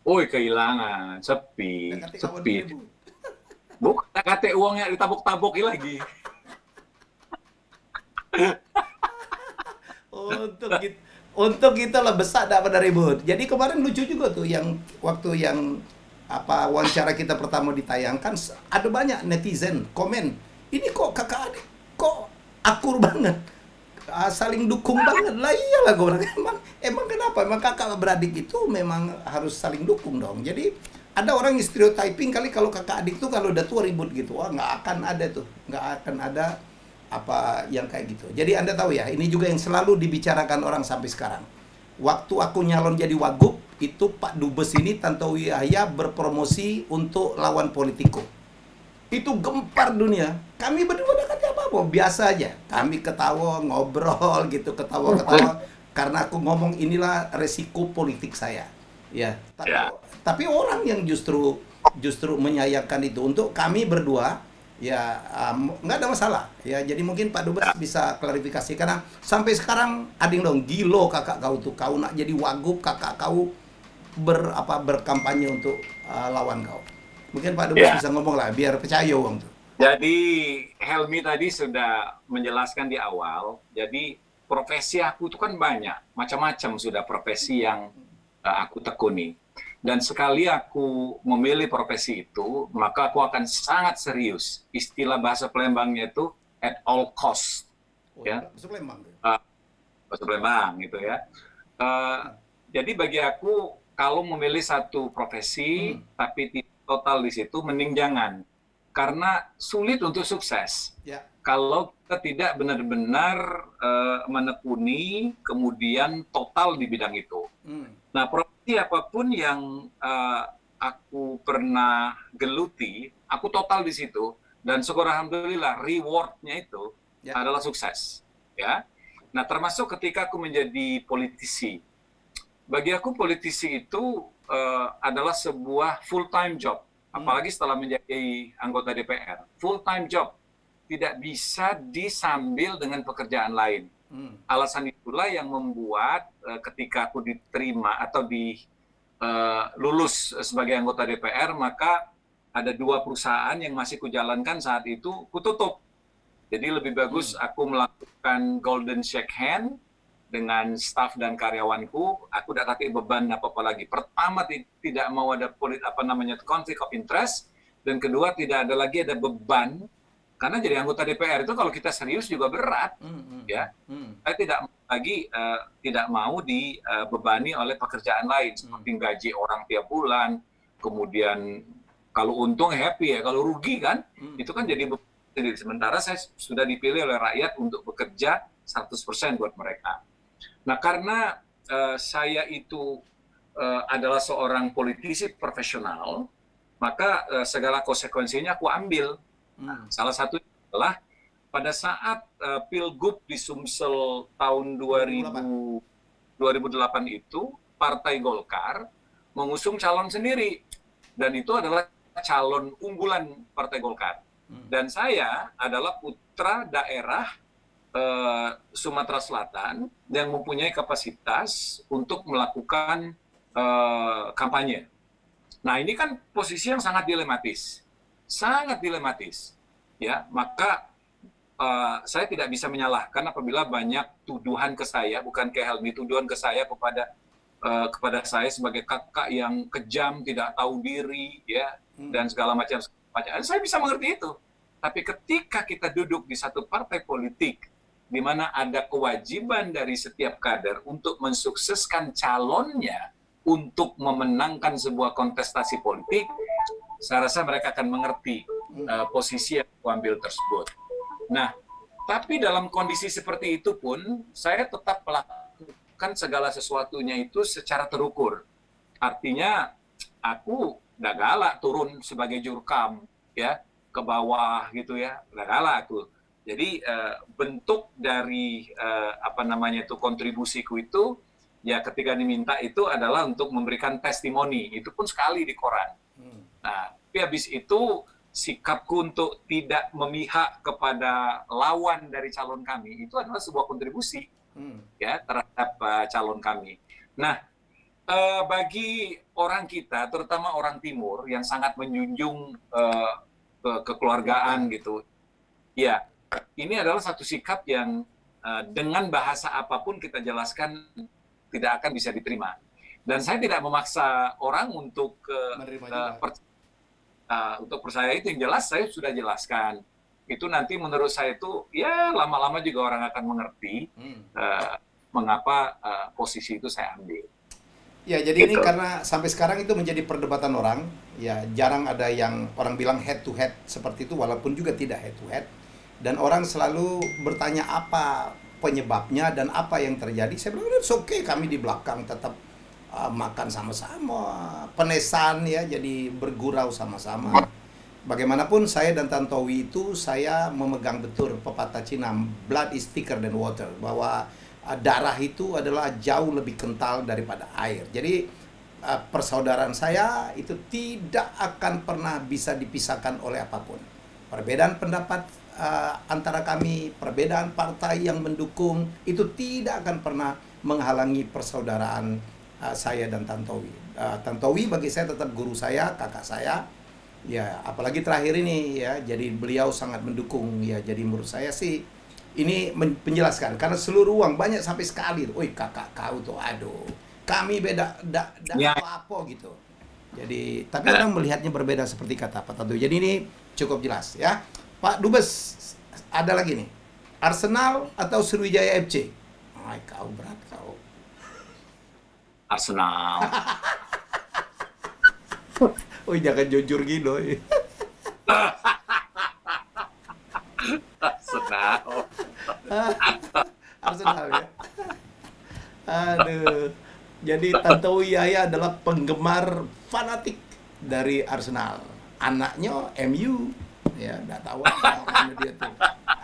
Kehilangan, sepi. Bukan kata uangnya ditabuk-tabuki lagi. Untuk kita lah besar dah pada ribut. Jadi kemarin lucu juga tuh yang waktu yang wawancara kita pertama ditayangkan, ada banyak netizen komen, ini kok kakak adik kok akur banget, saling dukung banget. Lah iyalah gue bilang, emang kenapa? Emang kakak beradik itu memang harus saling dukung dong. Jadi ada orang yang stereotyping kali kalau kakak adik tuh kalau udah tua ribut gitu. Wah, nggak akan ada tuh, nggak akan ada apa yang kayak gitu. Jadi Anda tahu ya, ini juga yang selalu dibicarakan orang sampai sekarang. Waktu aku nyalon jadi wagub, itu Pak Dubes ini Tantowi Yahya berpromosi untuk lawan Politico. Itu gempar dunia. Kami berdua udah kata apa-apa, biasa aja. Kami ketawa, ngobrol gitu, ketawa-ketawa. Karena aku ngomong inilah resiko politik saya. Ya, tapi orang yang justru menyayangkan itu untuk kami berdua, ya nggak ada masalah. Ya, jadi mungkin Pak Dubes bisa klarifikasi karena sampai sekarang ading dong, gilo kakak kau tuh, kau nak jadi wagub, kakak kau berkampanye untuk lawan kau. Mungkin Pak Dubes bisa ngomong lah, biar percaya orang tuh. Jadi Helmi tadi sudah menjelaskan di awal. Jadi profesi aku itu kan banyak, macam-macam sudah profesi yang aku tekuni. Dan sekali aku memilih profesi itu, maka aku akan sangat serius. Istilah bahasa Palembangnya itu at all cost. Bahasa Palembang. Bahasa Palembang gitu ya. Jadi bagi aku kalau memilih satu profesi tapi tidak total di situ, mending jangan. Karena sulit untuk sukses. Kalau kita tidak benar-benar menekuni, kemudian total di bidang itu. Nah, profesi apapun yang aku pernah geluti, aku total di situ. Dan syukur alhamdulillah, reward-nya itu adalah sukses. Ya. Nah, termasuk ketika aku menjadi politisi. Bagi aku politisi itu adalah sebuah full-time job. Apalagi setelah menjadi anggota DPR. Full-time job. Tidak bisa disambil dengan pekerjaan lain. Alasan itulah yang membuat ketika aku diterima atau lulus sebagai anggota DPR, maka ada 2 perusahaan yang masih kujalankan saat itu, kututup. Jadi lebih bagus aku melakukan golden shake hand dengan staf dan karyawanku, aku tidak pakai beban apa-apa lagi. Pertama, tidak mau ada conflict of interest, dan kedua, tidak ada lagi ada beban, karena jadi anggota DPR itu kalau kita serius juga berat, ya. Saya tidak mau dibebani oleh pekerjaan lain, seperti gaji orang tiap bulan, kemudian kalau untung happy ya, kalau rugi kan, itu kan jadi beban sendiri. Sementara saya sudah dipilih oleh rakyat untuk bekerja 100% buat mereka. Nah, karena saya itu adalah seorang politisi profesional, maka segala konsekuensinya aku ambil. Salah satu adalah pada saat Pilgub di Sumsel tahun 2008 itu, Partai Golkar mengusung calon sendiri. Dan itu adalah calon unggulan Partai Golkar. Dan saya adalah putra daerah Sumatera Selatan yang mempunyai kapasitas untuk melakukan kampanye. Nah, ini kan posisi yang sangat dilematis. Sangat dilematis. Ya, maka saya tidak bisa menyalahkan apabila banyak tuduhan ke saya, bukan ke Helmi, tuduhan ke saya kepada saya sebagai kakak yang kejam, tidak tahu diri, ya, dan segala macam. Saya bisa mengerti itu. Tapi ketika kita duduk di satu partai politik, di mana ada kewajiban dari setiap kader untuk mensukseskan calonnya untuk memenangkan sebuah kontestasi politik, saya rasa mereka akan mengerti posisi yang diambil tersebut. Nah, tapi dalam kondisi seperti itu pun, saya tetap melakukan segala sesuatunya itu secara terukur. Artinya, aku udah galak turun sebagai jurkam, ya, ke bawah gitu ya, udah galak aku. Jadi bentuk dari kontribusiku itu, ya ketika diminta itu adalah untuk memberikan testimoni, itu pun sekali di koran. Nah, tapi habis itu sikapku untuk tidak memihak kepada lawan dari calon kami itu adalah sebuah kontribusi ya terhadap calon kami. Nah, bagi orang kita, terutama orang Timur yang sangat menjunjung kekeluargaan gitu, ya ini adalah satu sikap yang dengan bahasa apapun kita jelaskan tidak akan bisa diterima. Dan saya tidak memaksa orang untuk untuk percaya itu, yang jelas saya sudah jelaskan. Itu nanti menurut saya itu ya lama-lama juga orang akan mengerti mengapa posisi itu saya ambil. Ya, jadi gitu. Ini karena sampai sekarang itu menjadi perdebatan orang, ya jarang ada yang orang bilang head to head seperti itu, walaupun juga tidak head to head. Dan orang selalu bertanya apa penyebabnya dan apa yang terjadi. Saya bilang, it's okay, kami di belakang tetap makan sama-sama, penesan ya, jadi bergurau sama-sama. Bagaimanapun saya dan Tantowi itu, saya memegang betul pepatah Cina, blood is thicker than water, bahwa darah itu adalah jauh lebih kental daripada air. Jadi persaudaraan saya itu tidak akan pernah bisa dipisahkan oleh apapun. Perbedaan pendapat antara kami, perbedaan partai yang mendukung, itu tidak akan pernah menghalangi persaudaraan saya dan Tantowi. Tantowi bagi saya tetap guru saya, kakak saya. Ya, apalagi terakhir ini ya, jadi beliau sangat mendukung ya. Jadi menurut saya sih ini menjelaskan, karena seluruh uang banyak sampai sekali, "Oi kakak kau tuh, aduh, kami beda apa-apa gitu." Jadi tapi orang melihatnya berbeda seperti kata Pak Tantowi. Jadi ini cukup jelas ya. Pak Dubes, ada lagi nih, Arsenal atau Sriwijaya FC? Ay, kau berat kau. Arsenal. Oh, jangan jujur gitu. Arsenal. Arsenal ya. Aduh. Jadi Tantowi Yahya adalah penggemar fanatik dari Arsenal. Anaknya MU. Ya, enggak tahu apa dia tuh.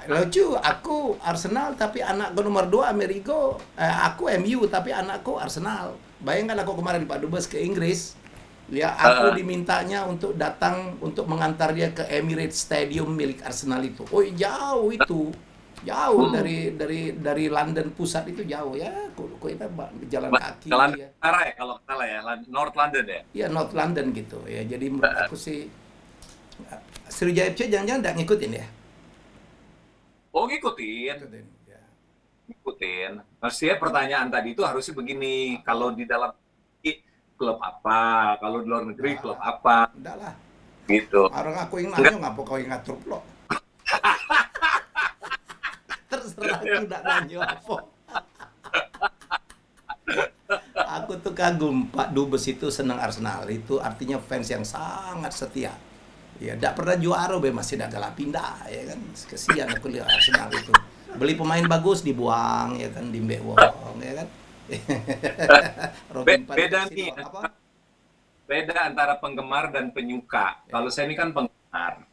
Lucu, aku Arsenal tapi anakku nomor 2 Amerigo. Aku MU tapi anakku Arsenal. Bayangkan aku kemarin Pak Dubes ke Inggris. Ya, aku dimintanya untuk datang untuk mengantar dia ke Emirates Stadium milik Arsenal itu. Oh, jauh itu. Jauh dari London pusat itu jauh ya. Kok kita jalan kaki ke London ya. Utara ya kalau salah ya, North London ya. Iya, North London gitu ya. Jadi menurut aku sih Sriwijaya FC jangan-jangan enggak ngikutin ya? Oh, ngikutin. Ya. Ngikutin. Maksudnya pertanyaan tadi itu harusnya begini, kalau di dalam klub apa, kalau di luar negeri klub apa? Enggak lah. Gitu. Orang aku yang nanya, ngapa kau yang ngatur lo? Terserah aku enggak nanya apa. Aku tuh kagum, Pak Dubes itu senang Arsenal. Itu artinya fans yang sangat setia. Ya, enggak pernah juara be, masih enggak galak pindah ya kan. Kesian aku lihat Arsenal itu. Beli pemain bagus dibuang ya kan, dimbe wong ya kan. Beda nih, beda antara penggemar dan penyuka. Ya. Kalau saya ini kan penggemar,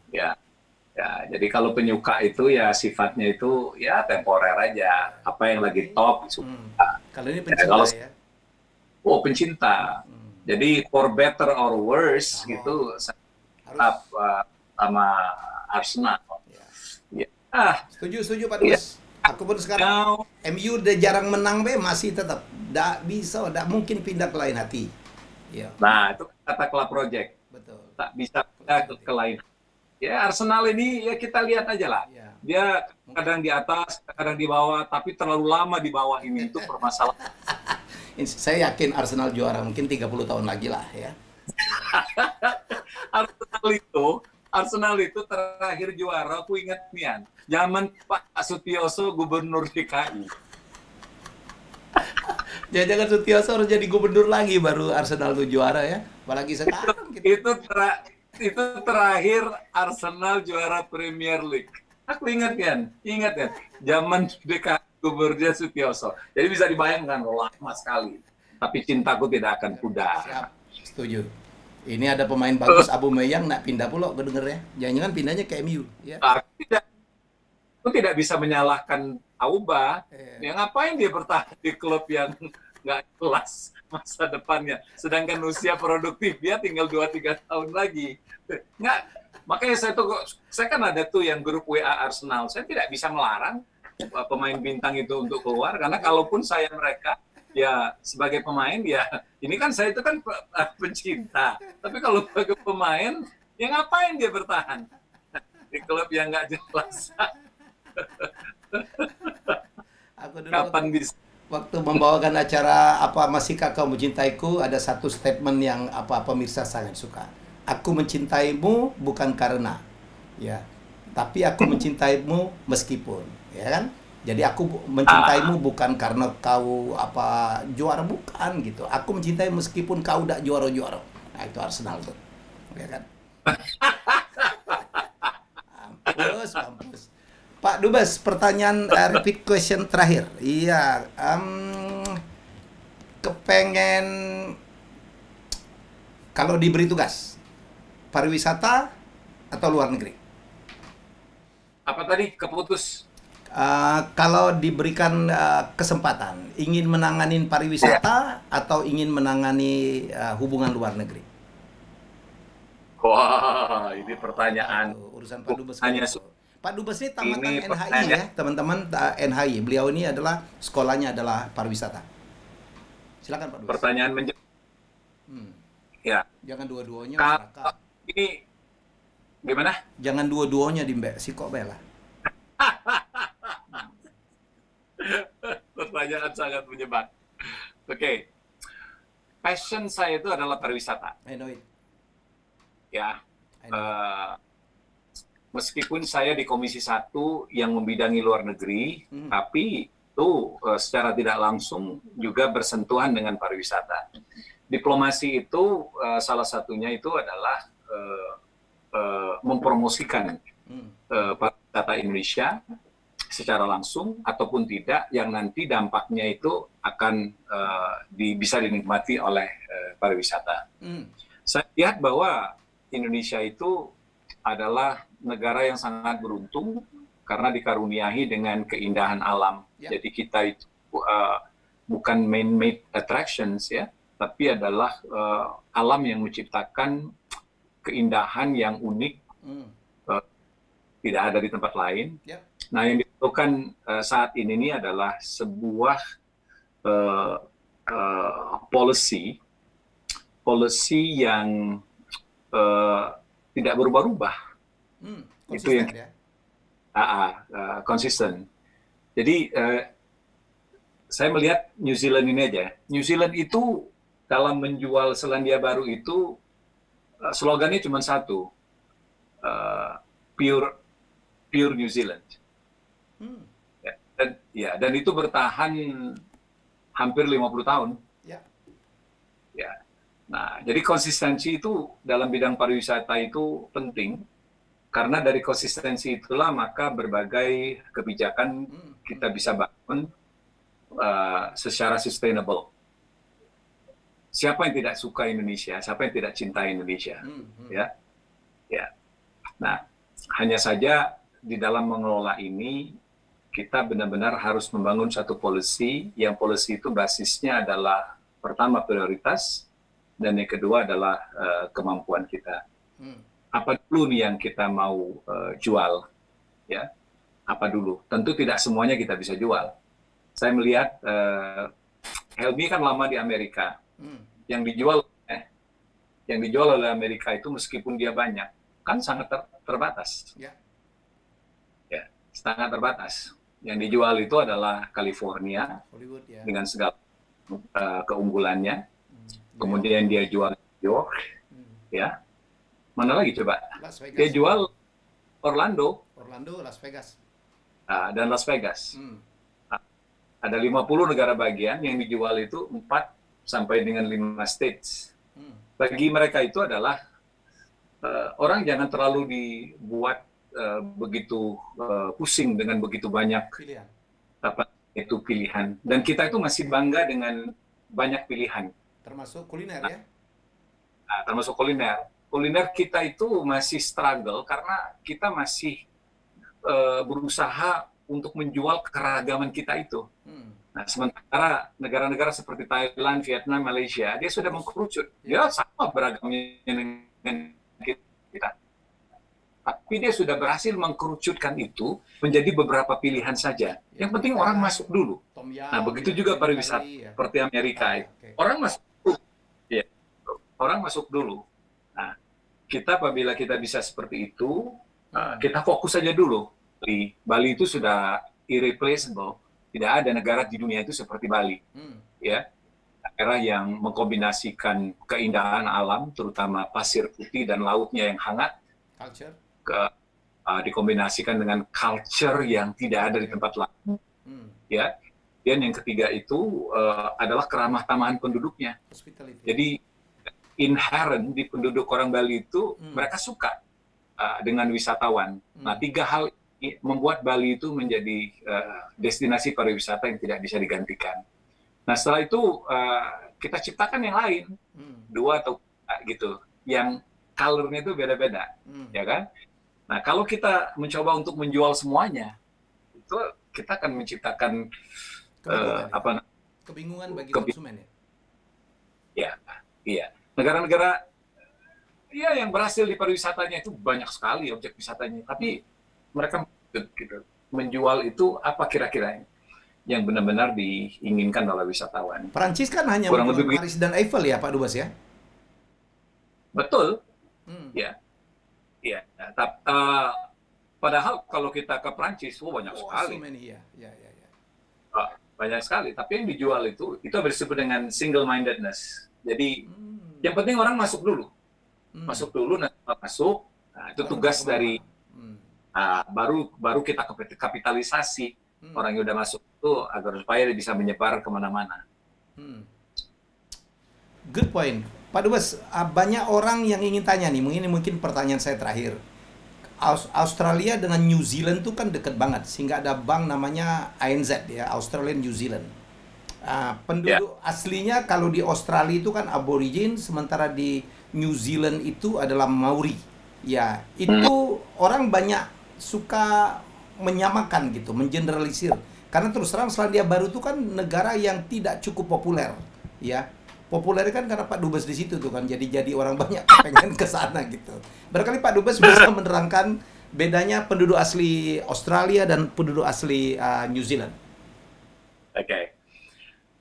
ya, jadi kalau penyuka itu ya sifatnya itu ya temporer aja. Apa yang lagi top suka. Kalau ini pencinta ya. Oh, pencinta. Jadi for better or worse gitu, saya tetap sama Arsenal. Ya. Setuju Pak Dubes. Aku pun sekarang MU udah jarang menang be, masih tetap nggak bisa, nggak mungkin pindah ke lain hati. Ya. Nah, itu kata Club Project. Betul. Tak bisa pindah ke lain. Ya, Arsenal ini ya kita lihat aja lah. Ya. Dia kadang di atas, kadang di bawah, tapi terlalu lama di bawah ini itu permasalahan. Saya yakin Arsenal juara mungkin 30 tahun lagi lah ya. Arsenal itu terakhir juara, aku ingat nih, zaman Pak Sutioso gubernur DKI. Jangan Sutioso harus jadi gubernur lagi baru Arsenal tuh juara ya. Apalagi sekarang gitu. Itu terakhir Arsenal juara Premier League. Aku ingat kan, zaman DKI gubernurnya Sutioso. Jadi bisa dibayangkan lama sekali. Tapi cintaku tidak akan pudar. Siap, setuju. Ini ada pemain bagus Aubameyang nak pindah pula gue denger ya. Jangan-jangan pindahnya ke MU ya. Aku tidak bisa menyalahkan Auba. Ya ngapain dia bertahan di klub yang nggak jelas masa depannya. Sedangkan usia produktif dia tinggal 2-3 tahun lagi. Nggak, makanya saya kan ada tuh yang grup WA Arsenal. Saya tidak bisa melarang pemain bintang itu untuk keluar karena kalaupun saya mereka ya sebagai pemain ya ini kan saya itu kan pencinta, tapi kalau sebagai pemain ya ngapain dia bertahan di klub yang nggak jelas. Aku dulu kapan bisa waktu membawakan acara apa Masihkah Kau Mencintaiku, ada satu statement yang pemirsa sangat suka. Aku mencintaimu bukan karena ya, tapi aku mencintaimu meskipun, ya kan? Jadi aku mencintaimu bukan karena kau juara, bukan gitu. Aku mencintai meskipun kau udah juara-juara. Nah, itu Arsenal tuh. Ya kan? Mampus. Pak Dubes, pertanyaan repeat question terakhir. Iya, kepengen kalau diberi tugas pariwisata atau luar negeri? Apa tadi keputus? Kalau diberikan kesempatan, ingin menanganin pariwisata atau ingin menangani hubungan luar negeri? Wah, ini pertanyaan. Urusan Pak Dubes. Hanya Pak Dubes ini tamatan ini NHI ya, teman-teman. NHI. Beliau ini adalah sekolahnya adalah pariwisata. Silakan Pak Dubes. Pertanyaan ya. Jangan dua-duanya masyarakat. Ini gimana? Jangan dua-duanya di Mbak Siko Bella. Pertanyaan sangat menjebak. Oke. Passion saya itu adalah pariwisata. I know it. Ya. Meskipun saya di Komisi 1 yang membidangi luar negeri, tapi itu secara tidak langsung juga bersentuhan dengan pariwisata. Diplomasi itu salah satunya itu adalah mempromosikan pariwisata Indonesia secara langsung ataupun tidak, yang nanti dampaknya itu akan bisa dinikmati oleh pariwisata. Saya lihat bahwa Indonesia itu adalah negara yang sangat beruntung karena dikaruniai dengan keindahan alam. Jadi kita itu bukan man-made attractions ya, tapi adalah alam yang menciptakan keindahan yang unik, tidak ada di tempat lain. Nah, yang diperlukan saat ini adalah sebuah policy yang tidak berubah-ubah. Itu yang konsisten. Jadi saya melihat New Zealand ini aja. New Zealand itu dalam menjual Selandia Baru itu slogannya cuma satu, pure New Zealand. Dan itu bertahan hampir 50 tahun. Nah, jadi konsistensi itu dalam bidang pariwisata itu penting, karena dari konsistensi itulah maka berbagai kebijakan kita bisa bangun secara sustainable. Siapa yang tidak suka Indonesia? Siapa yang tidak cinta Indonesia? Ya. Nah, hanya saja di dalam mengelola ini kita benar-benar harus membangun satu policy, yang policy itu basisnya adalah pertama prioritas, dan yang kedua adalah kemampuan kita. Apa dulu nih yang kita mau jual? Ya, apa dulu? Tentu tidak semuanya kita bisa jual. Saya melihat Helmi kan lama di Amerika. Yang dijual oleh Amerika itu meskipun dia banyak, kan sangat terbatas. Ya, sangat terbatas. Yang dijual itu adalah California, Hollywood, dengan segala keunggulannya. Kemudian dia jual New York, ya. Mana lagi coba? Dia jual Orlando, Las Vegas, dan Las Vegas. Ada 50 negara bagian, yang dijual itu 4 sampai dengan 5 states. Bagi mereka itu adalah orang jangan terlalu dibuat begitu pusing dengan begitu banyak pilihan. Dan kita itu masih bangga dengan banyak pilihan. Termasuk kuliner ya? Termasuk kuliner. Kuliner kita itu masih struggle karena kita masih berusaha untuk menjual keragaman kita itu. Nah, sementara negara-negara seperti Thailand, Vietnam, Malaysia, dia sudah mengkerucut. Dia sama beragamnya dengan kita. Tapi dia sudah berhasil mengkerucutkan itu menjadi beberapa pilihan saja. Yang penting orang masuk dulu. Nah, begitu juga pariwisata seperti Amerika. Orang masuk dulu. Ya, orang masuk dulu. Nah, kita apabila kita bisa seperti itu, kita fokus saja dulu. Bali itu sudah irreplaceable. Tidak ada negara di dunia itu seperti Bali. Ya, daerah yang mengkombinasikan keindahan alam, terutama pasir putih dan lautnya yang hangat, dikombinasikan dengan culture yang tidak ada di tempat lain. Ya. Dan yang ketiga itu adalah keramah tamahan penduduknya. Jadi inherent di penduduk orang Bali itu mereka suka dengan wisatawan. Nah, 3 hal membuat Bali itu menjadi destinasi pariwisata yang tidak bisa digantikan. Nah, setelah itu kita ciptakan yang lain, dua atau gitu, yang color-nya itu beda-beda, ya kan? Nah, kalau kita mencoba untuk menjual semuanya, itu kita akan menciptakan kebingungan bagi konsumen ya. Ya, iya. Negara-negara ya yang berhasil di pariwisatanya itu banyak sekali objek wisatanya, tapi mereka gitu, menjual itu apa kira-kira yang benar-benar diinginkan oleh wisatawan. Perancis kan hanya menjual Paris dan Eiffel ya, Pak Dubes ya? Betul, ya, ya. Padahal kalau kita ke Perancis, banyak sekali. So many, ya. Banyak sekali. Tapi yang dijual itu disebut dengan single-mindedness. Jadi yang penting orang masuk dulu, nanti masuk. Nah, itu tugas dari baru kita kapitalisasi. Orang yang udah masuk itu agar supaya dia bisa menyebar kemana-mana. Good point. Pak Dubes, banyak orang yang ingin tanya nih, mungkin pertanyaan saya terakhir. Australia dengan New Zealand tuh kan deket banget, sehingga ada bank namanya ANZ ya, Australian New Zealand. Penduduk aslinya kalau di Australia itu kan Aborigin, sementara di New Zealand itu adalah Maori. Ya, itu orang banyak suka menyamakan gitu, mengeneralisir. Karena terus terang Selandia Baru itu kan negara yang tidak cukup populer, ya. Populer kan karena Pak Dubes di situ tuh kan, jadi orang banyak pengen ke sana gitu. Barangkali Pak Dubes bisa menerangkan bedanya penduduk asli Australia dan penduduk asli New Zealand. Oke.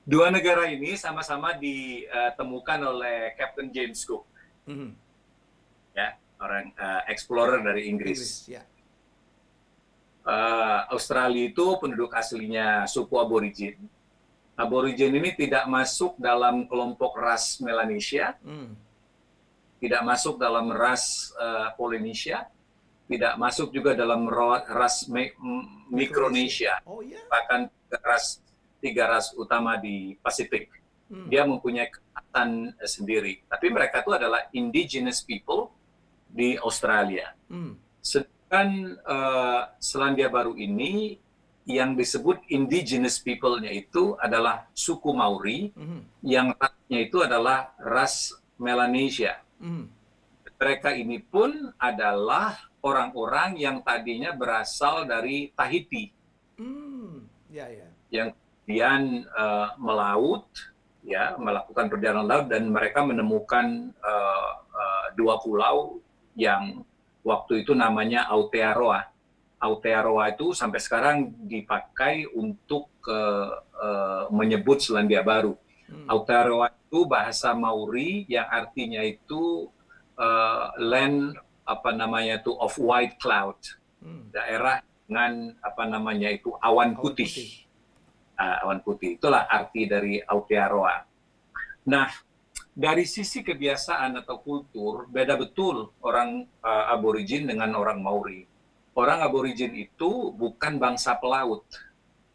Dua negara ini sama-sama ditemukan oleh Captain James Cook, ya, orang explorer dari Inggris. Ya. Australia itu penduduk aslinya suku Aborigin. Aborigin ini tidak masuk dalam kelompok ras Melanesia, tidak masuk dalam ras Polynesia, tidak masuk juga dalam ras Micronesia, bahkan tiga ras utama di Pasifik. Dia mempunyai kekuatan sendiri, tapi mereka itu adalah indigenous people di Australia. Sedangkan Selandia Baru ini yang disebut indigenous people-nya itu adalah suku Maori, yang rasnya itu adalah ras Melanesia. Mereka ini pun adalah orang-orang yang tadinya berasal dari Tahiti, yang kemudian melaut, ya, melakukan perjalanan laut, dan mereka menemukan dua pulau yang waktu itu namanya Aotearoa. Aotearoa itu sampai sekarang dipakai untuk menyebut Selandia Baru. Aotearoa itu bahasa Maori yang artinya itu land of white cloud, daerah dengan awan putih. Awan putih, itulah arti dari Aotearoa. Nah, dari sisi kebiasaan atau kultur beda betul orang Aborigin dengan orang Maori. Orang Aborigin itu bukan bangsa pelaut.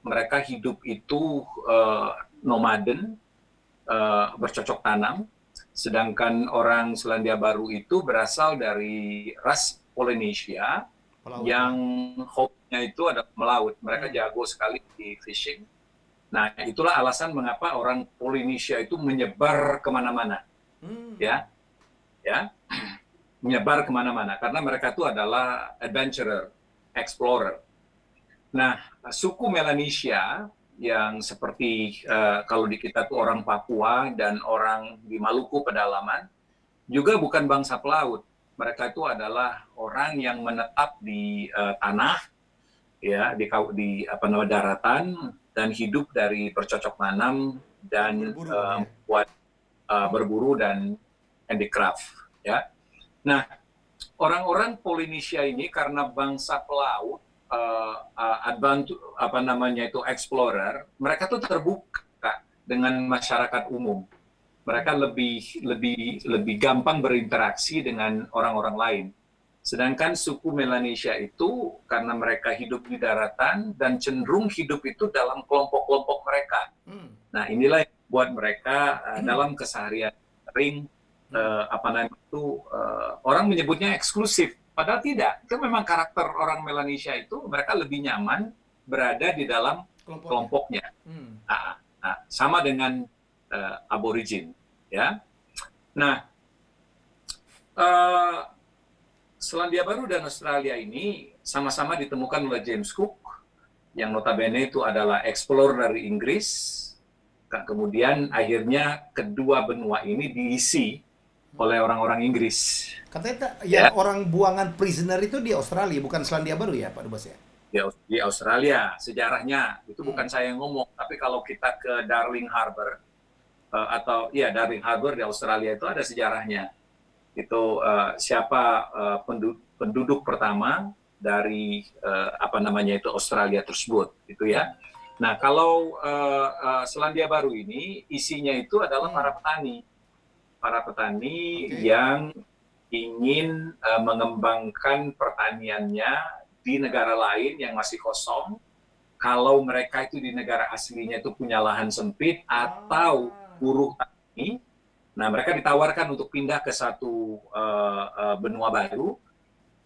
Mereka hidup itu nomaden, bercocok tanam. Sedangkan orang Selandia Baru itu berasal dari ras Polynesia yang hobinya itu adalah melaut. Mereka jago sekali di fishing. Nah, itulah alasan mengapa orang Polynesia itu menyebar kemana-mana. Ya, menyebar kemana-mana karena mereka itu adalah adventurer, explorer. Nah, suku Melanesia yang seperti kalau di kita tuh orang Papua dan orang di Maluku pedalaman juga bukan bangsa pelaut. Mereka itu adalah orang yang menetap di tanah, ya, di daratan, dan hidup dari bercocok tanam dan buat berburu dan handicraft, ya. Nah, orang-orang Polynesia ini karena bangsa pelaut, explorer, mereka tuh terbuka dengan masyarakat umum. Mereka lebih gampang berinteraksi dengan orang-orang lain. Sedangkan suku Melanesia itu karena mereka hidup di daratan dan cenderung hidup itu dalam kelompok-kelompok mereka. Nah, inilah yang buat mereka dalam keseharian sering orang menyebutnya eksklusif. Padahal tidak. Itu memang karakter orang Melanesia itu, mereka lebih nyaman berada di dalam kelompoknya. Nah, sama dengan aborigin, ya. Nah, Selandia Baru dan Australia ini sama-sama ditemukan oleh James Cook, yang notabene itu adalah explorer dari Inggris. Kemudian akhirnya kedua benua ini diisi oleh orang-orang Inggris. Katanya yang orang buangan prisoner itu di Australia, bukan Selandia Baru ya Pak Dubes ya? Di Australia sejarahnya itu bukan saya yang ngomong, tapi kalau kita ke Darling Harbour Darling Harbour di Australia itu ada sejarahnya. Itu siapa penduduk pertama dari Australia tersebut, itu ya. Nah, kalau Selandia Baru ini isinya itu adalah para petani yang ingin mengembangkan pertaniannya di negara lain yang masih kosong. Kalau mereka itu di negara aslinya itu punya lahan sempit atau buruh tani, nah mereka ditawarkan untuk pindah ke satu benua baru,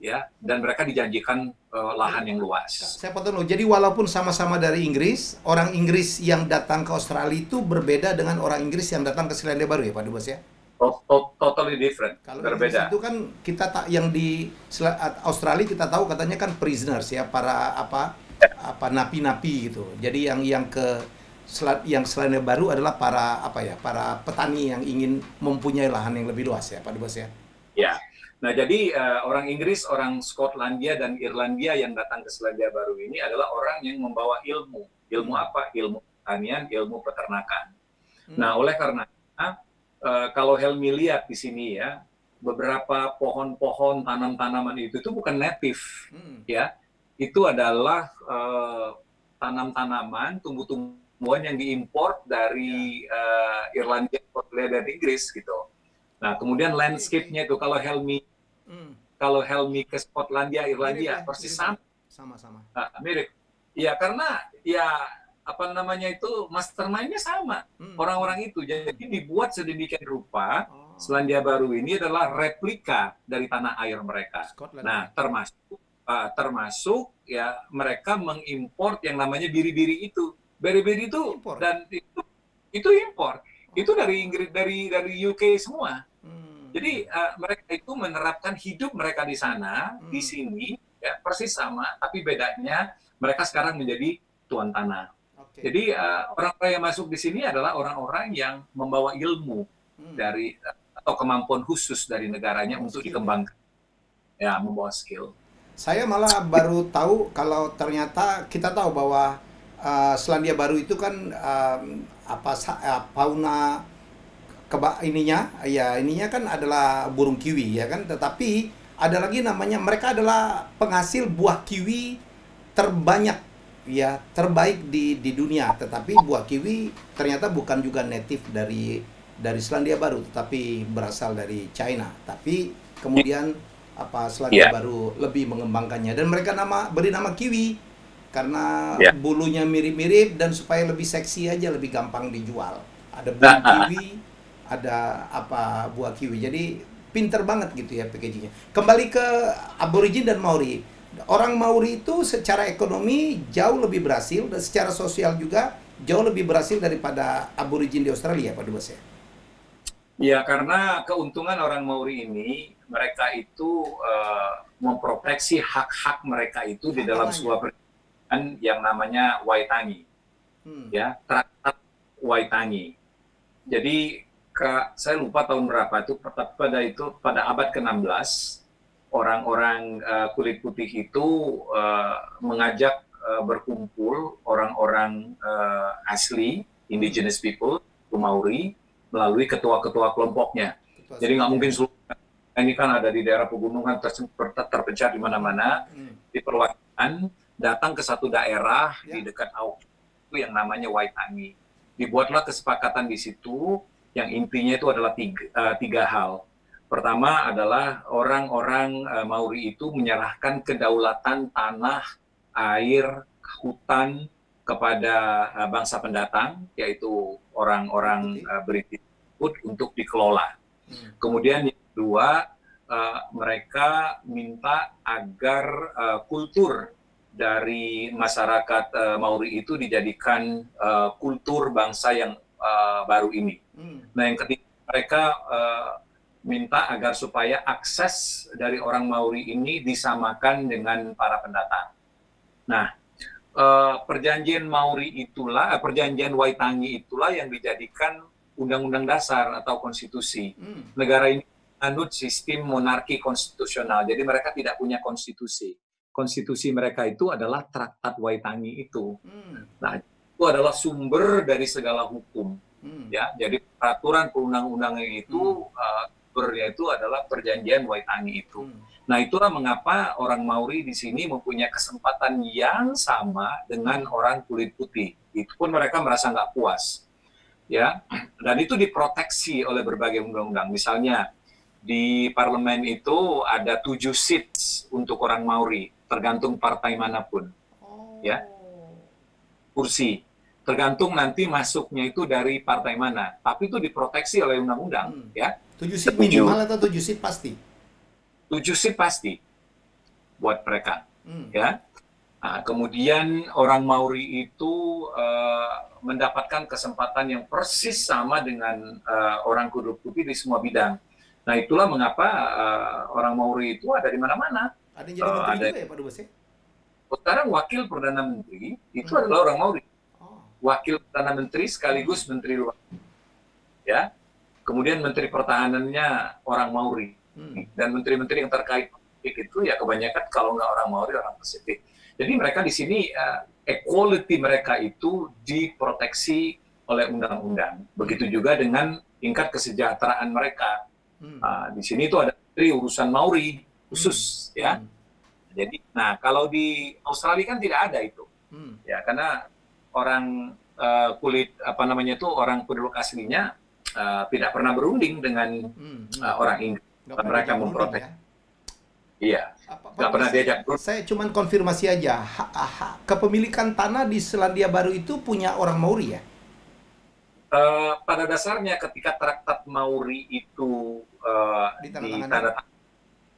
ya, dan mereka dijanjikan lahan yang luas. Saya potong dulu. Jadi walaupun sama-sama dari Inggris, orang Inggris yang datang ke Australia itu berbeda dengan orang Inggris yang datang ke Selandia Baru ya Pak Dubes ya? Totally different. Kalau berbeda. Itu kan kita yang di Australia kita tahu katanya kan prisoners ya, para napi-napi gitu. Jadi yang Selandia Baru adalah para petani yang ingin mempunyai lahan yang lebih luas ya Pak Dubes ya. Ya. Nah, jadi orang Inggris, orang Skotlandia dan Irlandia yang datang ke Selandia Baru ini adalah orang yang membawa ilmu. Ilmu apa? Ilmu pertanian, ilmu peternakan. Nah, oleh karena kalau Helmi lihat di sini ya, beberapa pohon-pohon, tanam-tanaman itu bukan native, ya. Itu adalah tanam-tanaman, tumbuh-tumbuhan yang diimpor dari Irlandia, Skotlandia, dan Inggris gitu. Nah, kemudian landscape-nya itu kalau Helmi ke Skotlandia, Irlandia persis sama. Mirip. Ya, karena mastermind-nya sama orang-orang itu. Jadi dibuat sedemikian rupa. Selandia Baru ini adalah replika dari tanah air mereka. Nah, termasuk ya mereka mengimpor yang namanya biri-biri itu. Biri-biri itu impor. Dan itu impor. Itu dari Inggris, dari UK semua. Jadi mereka itu menerapkan hidup mereka di sana, di sini ya persis sama, tapi bedanya mereka sekarang menjadi tuan tanah. Jadi orang-orang yang masuk di sini adalah orang-orang yang membawa ilmu dari atau kemampuan khusus dari negaranya untuk dikembangkan. Ya, membawa skill. Saya malah baru tahu kalau ternyata kita tahu bahwa Selandia Baru itu kan fauna ininya kan adalah burung kiwi ya kan, tetapi ada lagi namanya, mereka adalah penghasil buah kiwi terbaik di dunia. Tetapi buah kiwi ternyata bukan juga native dari Selandia Baru, tetapi berasal dari China. Tapi kemudian Selandia Baru lebih mengembangkannya, dan mereka beri nama kiwi karena bulunya mirip-mirip dan supaya lebih seksi aja, lebih gampang dijual. Ada burung kiwi, ada buah kiwi. Jadi pinter banget gitu ya packagingnya. Kembali ke aborigin dan Maori. Orang Maori itu secara ekonomi jauh lebih berhasil, dan secara sosial juga jauh lebih berhasil daripada aborigin di Australia, Pak Dubes ya? Ya, karena keuntungan orang Maori ini, mereka itu memproteksi hak-hak mereka itu di dalam sebuah perjanjian yang namanya Waitangi. Ya, Traktat Waitangi. Jadi saya lupa tahun berapa itu, pada abad ke-16 orang-orang kulit putih itu mengajak berkumpul orang-orang asli, indigenous people, Maori, melalui ketua-ketua kelompoknya. Jadi nggak mungkin seluruh ini kan ada di daerah pegunungan terpencar di mana-mana, diperwakilan datang ke satu daerah di dekat Auckland yang namanya Waitangi. Dibuatlah kesepakatan di situ yang intinya itu adalah tiga hal. Pertama adalah orang-orang Maori itu menyerahkan kedaulatan tanah, air, hutan kepada bangsa pendatang, yaitu orang-orang British untuk dikelola. Kemudian yang kedua, mereka minta agar kultur dari masyarakat Maori itu dijadikan kultur bangsa yang baru ini. Nah, yang ketiga, mereka minta agar supaya akses dari orang Maori ini disamakan dengan para pendatang. Nah, perjanjian Maori itulah, perjanjian Waitangi itulah yang dijadikan undang-undang dasar atau konstitusi. Negara ini menganut sistem monarki konstitusional, jadi mereka tidak punya konstitusi. Konstitusi mereka itu adalah Traktat Waitangi itu. Nah, itu adalah sumber dari segala hukum. Ya, jadi peraturan perundang-undangan itu sumbernya itu adalah perjanjian Waitangi itu. Nah, itulah mengapa orang Maori di sini mempunyai kesempatan yang sama dengan orang kulit putih. Itu pun mereka merasa nggak puas. Ya, dan itu diproteksi oleh berbagai undang-undang. Misalnya, di parlemen itu ada 7 seats untuk orang Maori, tergantung partai manapun. Ya, kursi. Tergantung nanti masuknya itu dari partai mana. Tapi itu diproteksi oleh undang-undang. Ya. 7 seat minimal atau 7 seat pasti? 7 seat pasti buat mereka. Ya. Nah, kemudian orang Maori itu mendapatkan kesempatan yang persis sama dengan orang kulit putih di semua bidang. Nah, itulah mengapa orang Maori itu ada di mana-mana. Ada yang jadi menteri juga ya, Pak Dubes? Sekarang wakil Perdana Menteri itu adalah orang Maori. Wakil Perdana Menteri sekaligus Menteri Luar. Ya. Kemudian Menteri Pertahanannya orang Maori. Dan menteri-menteri yang terkait itu ya kebanyakan kalau nggak orang Maori, orang Pasifik. Jadi mereka di sini equality mereka itu diproteksi oleh undang-undang. Begitu juga dengan tingkat kesejahteraan mereka. Di sini itu ada menteri urusan Maori khusus, ya. Jadi, nah kalau di Australia kan tidak ada itu, ya karena orang kulit orang penduduk aslinya tidak pernah berunding dengan orang Inggris. Mereka memprotek. Iya, nggak pernah diajak. Saya cuma konfirmasi aja, kepemilikan tanah di Selandia Baru itu punya orang Maori ya? Pada dasarnya ketika Traktat Maori itu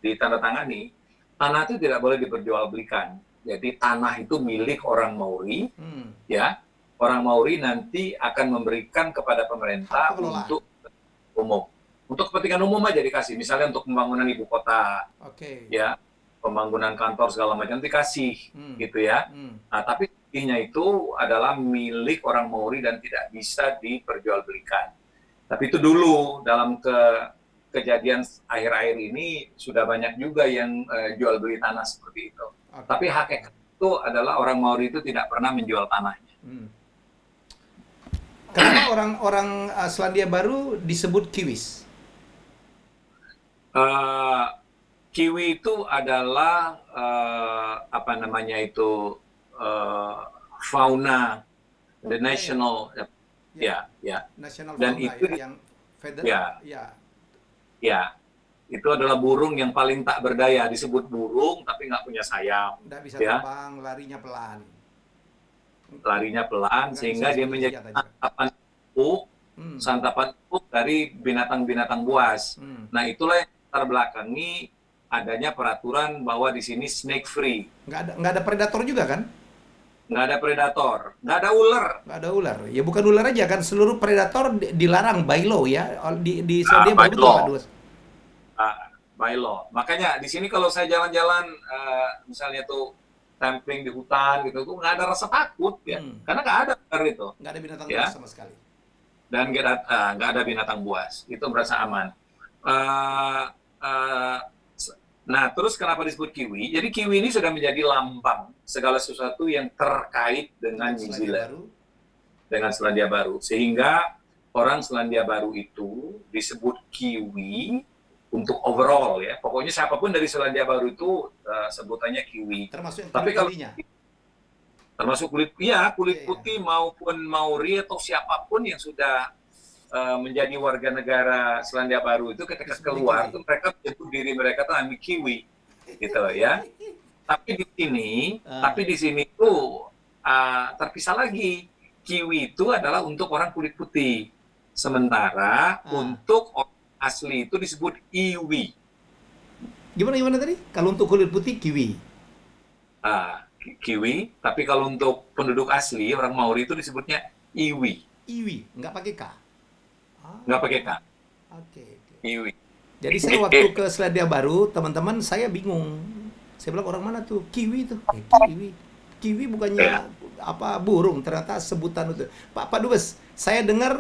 ditandatangani, tanah itu tidak boleh diperjualbelikan. Jadi tanah itu milik orang Maori, ya. Orang Maori nanti akan memberikan kepada pemerintah untuk umum. Untuk kepentingan umum aja dikasih, misalnya untuk pembangunan ibu kota, ya, pembangunan kantor segala macam dikasih, gitu ya. Nah, tapi intinya itu adalah milik orang Maori dan tidak bisa diperjualbelikan. Tapi itu dulu dalam kejadian akhir-akhir ini sudah banyak juga yang jual beli tanah seperti itu. Tapi hakikat itu adalah orang Maori itu tidak pernah menjual tanahnya. Kenapa orang-orang Selandia Baru disebut Kiwis? Kiwi itu adalah fauna the national national dan fauna, itu yang federal itu adalah burung yang paling tak berdaya, disebut burung tapi nggak punya sayap, nggak bisa terbang, larinya pelan sehingga dia menjadi santapan empuk dari binatang-binatang buas. Nah, itulah yang terbelakangi adanya peraturan bahwa di sini snake free. Nggak ada predator juga kan? Nggak ada predator, nggak ada ular. Nggak ada ular. Ya bukan ular aja kan, seluruh predator dilarang by law ya di Selandia Baru itu Pak Dubes. By law. Makanya di sini kalau saya jalan-jalan, misalnya tuh camping di hutan gitu, tuh nggak ada rasa takut ya, karena nggak ada ular itu. Nggak ada binatang buas sama sekali. Dan nggak ada binatang buas, itu merasa aman. Nah, terus kenapa disebut Kiwi? Jadi Kiwi ini sudah menjadi lambang segala sesuatu yang terkait dengan New Zealand, dengan Selandia Baru. Sehingga orang Selandia Baru itu disebut Kiwi untuk overall ya. Pokoknya siapapun dari Selandia Baru itu sebutannya Kiwi. Termasuk yang kulit putihnya? Termasuk kulit putih maupun Maori atau siapapun yang sudah menjadi warga negara Selandia Baru itu ketika keluar itu mereka menyebut diri mereka tuh Kiwi gitu ya. Tapi di sini tuh terpisah lagi. Kiwi itu adalah untuk orang kulit putih. Sementara untuk orang asli itu disebut Iwi. Gimana tadi? Kalau untuk kulit putih Kiwi. Kiwi, tapi kalau untuk penduduk asli orang Maori itu disebutnya Iwi. Iwi, nggak pakai K. Nggak pakai K. Oke. Iwi. Jadi saya waktu ke Selandia Baru, teman-teman saya bingung. Saya bilang orang mana tuh? Kiwi tuh. Kiwi. Kiwi bukannya apa burung, ternyata sebutan itu. Pak Dubes, saya dengar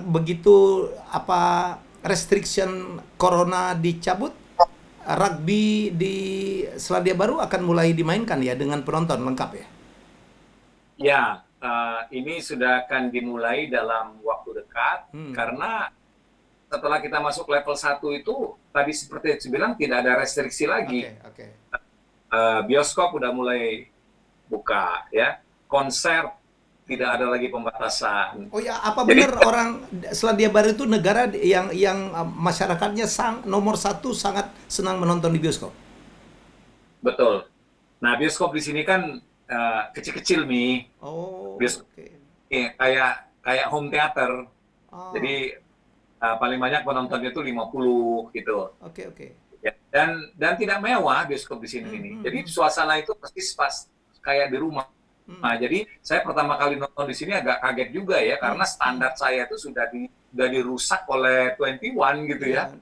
begitu apa restriction corona dicabut, rugby di Selandia Baru akan mulai dimainkan ya dengan penonton lengkap ya? Ya, ini sudah akan dimulai dalam waktu dekat karena setelah kita masuk level 1 itu tadi seperti saya bilang tidak ada restriksi lagi. Bioskop udah mulai buka ya, konser tidak ada lagi pembatasan. Oh ya, apa benar orang Selandia Baru itu negara yang masyarakatnya nomor 1 sangat senang menonton di bioskop? Betul. Nah, bioskop di sini kan kecil-kecil nih. Oh. Bioskop kayak home theater. Jadi paling banyak penontonnya itu 50 gitu. Oke. Ya, dan tidak mewah bioskop di sini. Jadi suasana itu persis pas kayak di rumah. Nah, jadi saya pertama kali nonton di sini agak kaget juga ya, karena standar saya itu sudah dirusak oleh 21 gitu ya.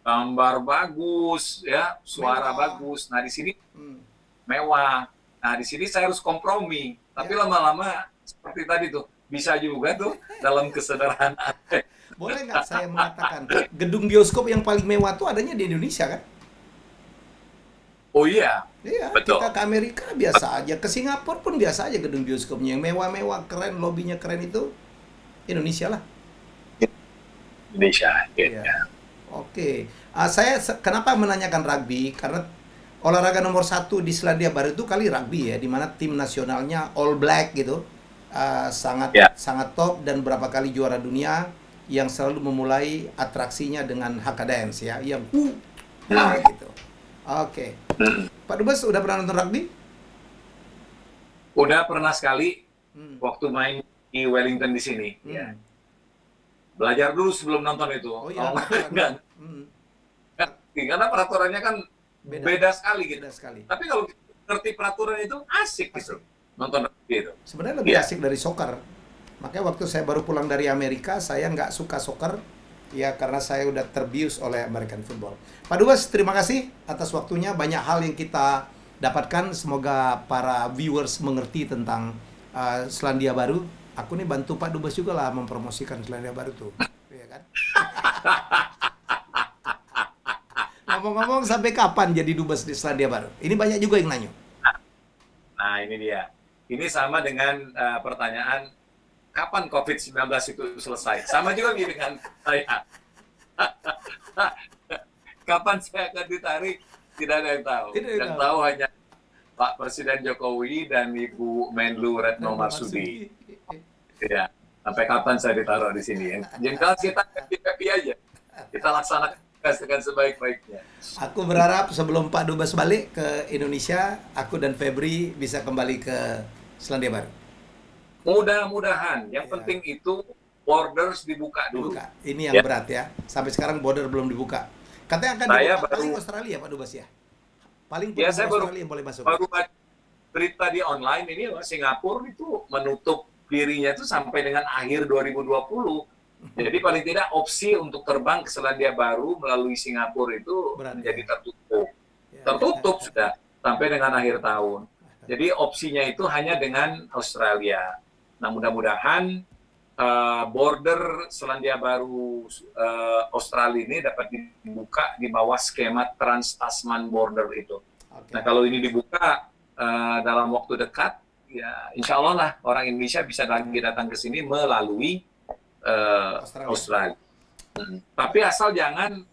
Gambar bagus ya, suara bagus. Nah, di sini mewah. Nah, di sini saya harus kompromi. Tapi lama-lama seperti tadi tuh, bisa juga tuh dalam kesederhanaan. Boleh nggak saya mengatakan, gedung bioskop yang paling mewah tuh adanya di Indonesia kan? Oh iya. Iya, betul. Kita ke Amerika biasa aja, ke Singapura pun biasa aja gedung bioskopnya yang mewah-mewah, keren, lobbynya keren itu Indonesia lah. Indonesia. Ya. Oke. Saya kenapa menanyakan rugby? Karena olahraga nomor 1 di Selandia Baru itu kali rugby ya, di mana tim nasionalnya All Black gitu, sangat top dan berapa kali juara dunia, yang selalu memulai atraksinya dengan Haka Dance ya, yang gitu. Oke. Pak Dubes udah pernah nonton rugby? Udah pernah sekali waktu main di Wellington di sini. Ya. Belajar dulu sebelum nonton itu. Oh iya. Karena peraturannya kan beda sekali gitu. Beda sekali. Tapi kalau ngerti peraturan itu asik gitu. Nonton rugby itu. Sebenarnya lebih asik dari soccer. Makanya waktu saya baru pulang dari Amerika, saya nggak suka soccer. Ya, karena saya udah terbius oleh American football. Pak Dubes, terima kasih atas waktunya. Banyak hal yang kita dapatkan. Semoga para viewers mengerti tentang Selandia Baru. Aku nih bantu Pak Dubes juga lah mempromosikan Selandia Baru tuh. Iya kan? Ngomong-ngomong, sampai kapan jadi Dubes di Selandia Baru? Ini banyak juga yang nanya. Nah, ini dia. Ini sama dengan pertanyaan, kapan COVID-19 itu selesai? Sama juga dengan saya. Kapan saya akan ditarik? Tidak ada yang tahu. Yang tahu hanya Pak Presiden Jokowi dan Ibu Menlu Retno Marsudi. Ya, sampai kapan saya ditaruh di sini? Jadi kalau kita happy aja, kita laksanakan dengan sebaik-baiknya. Aku berharap sebelum Pak Dubes balik ke Indonesia, aku dan Febri bisa kembali ke Selandia Baru. Mudah-mudahan. Yang penting itu borders dibuka dulu. Ini yang berat ya. Sampai sekarang border belum dibuka. Katanya akan dibuka paling Australia, Pak Dubes ya? Paling saya Australia yang boleh masuk. Baru berita di online ini, Singapura itu menutup dirinya itu sampai dengan akhir 2020. Jadi paling tidak opsi untuk terbang ke Selandia Baru melalui Singapura itu menjadi tertutup. Tertutup sudah sampai dengan akhir tahun. Jadi opsinya itu hanya dengan Australia. Nah, mudah-mudahan border Selandia Baru Australia ini dapat dibuka di bawah skema Trans-Tasman Border itu. Nah, kalau ini dibuka dalam waktu dekat, ya insya Allah lah orang Indonesia bisa lagi datang ke sini melalui Australia. Tapi asal jangan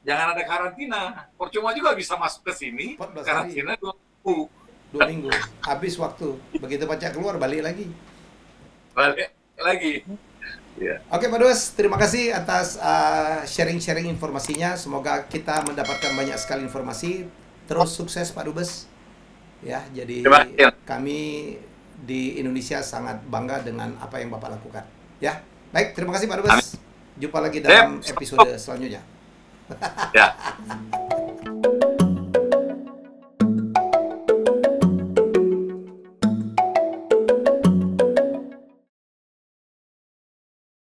ada karantina. Percuma juga bisa masuk ke sini, karantina 2 minggu. Habis waktu. Begitu pajak keluar, balik lagi. Yeah. Oke, Pak Dubes, terima kasih atas sharing-sharing informasinya. Semoga kita mendapatkan banyak sekali informasi. Terus sukses, Pak Dubes. Ya, jadi kami di Indonesia sangat bangga dengan apa yang Bapak lakukan. Ya, baik, terima kasih Pak Dubes. Jumpa lagi dalam episode selanjutnya. Ya.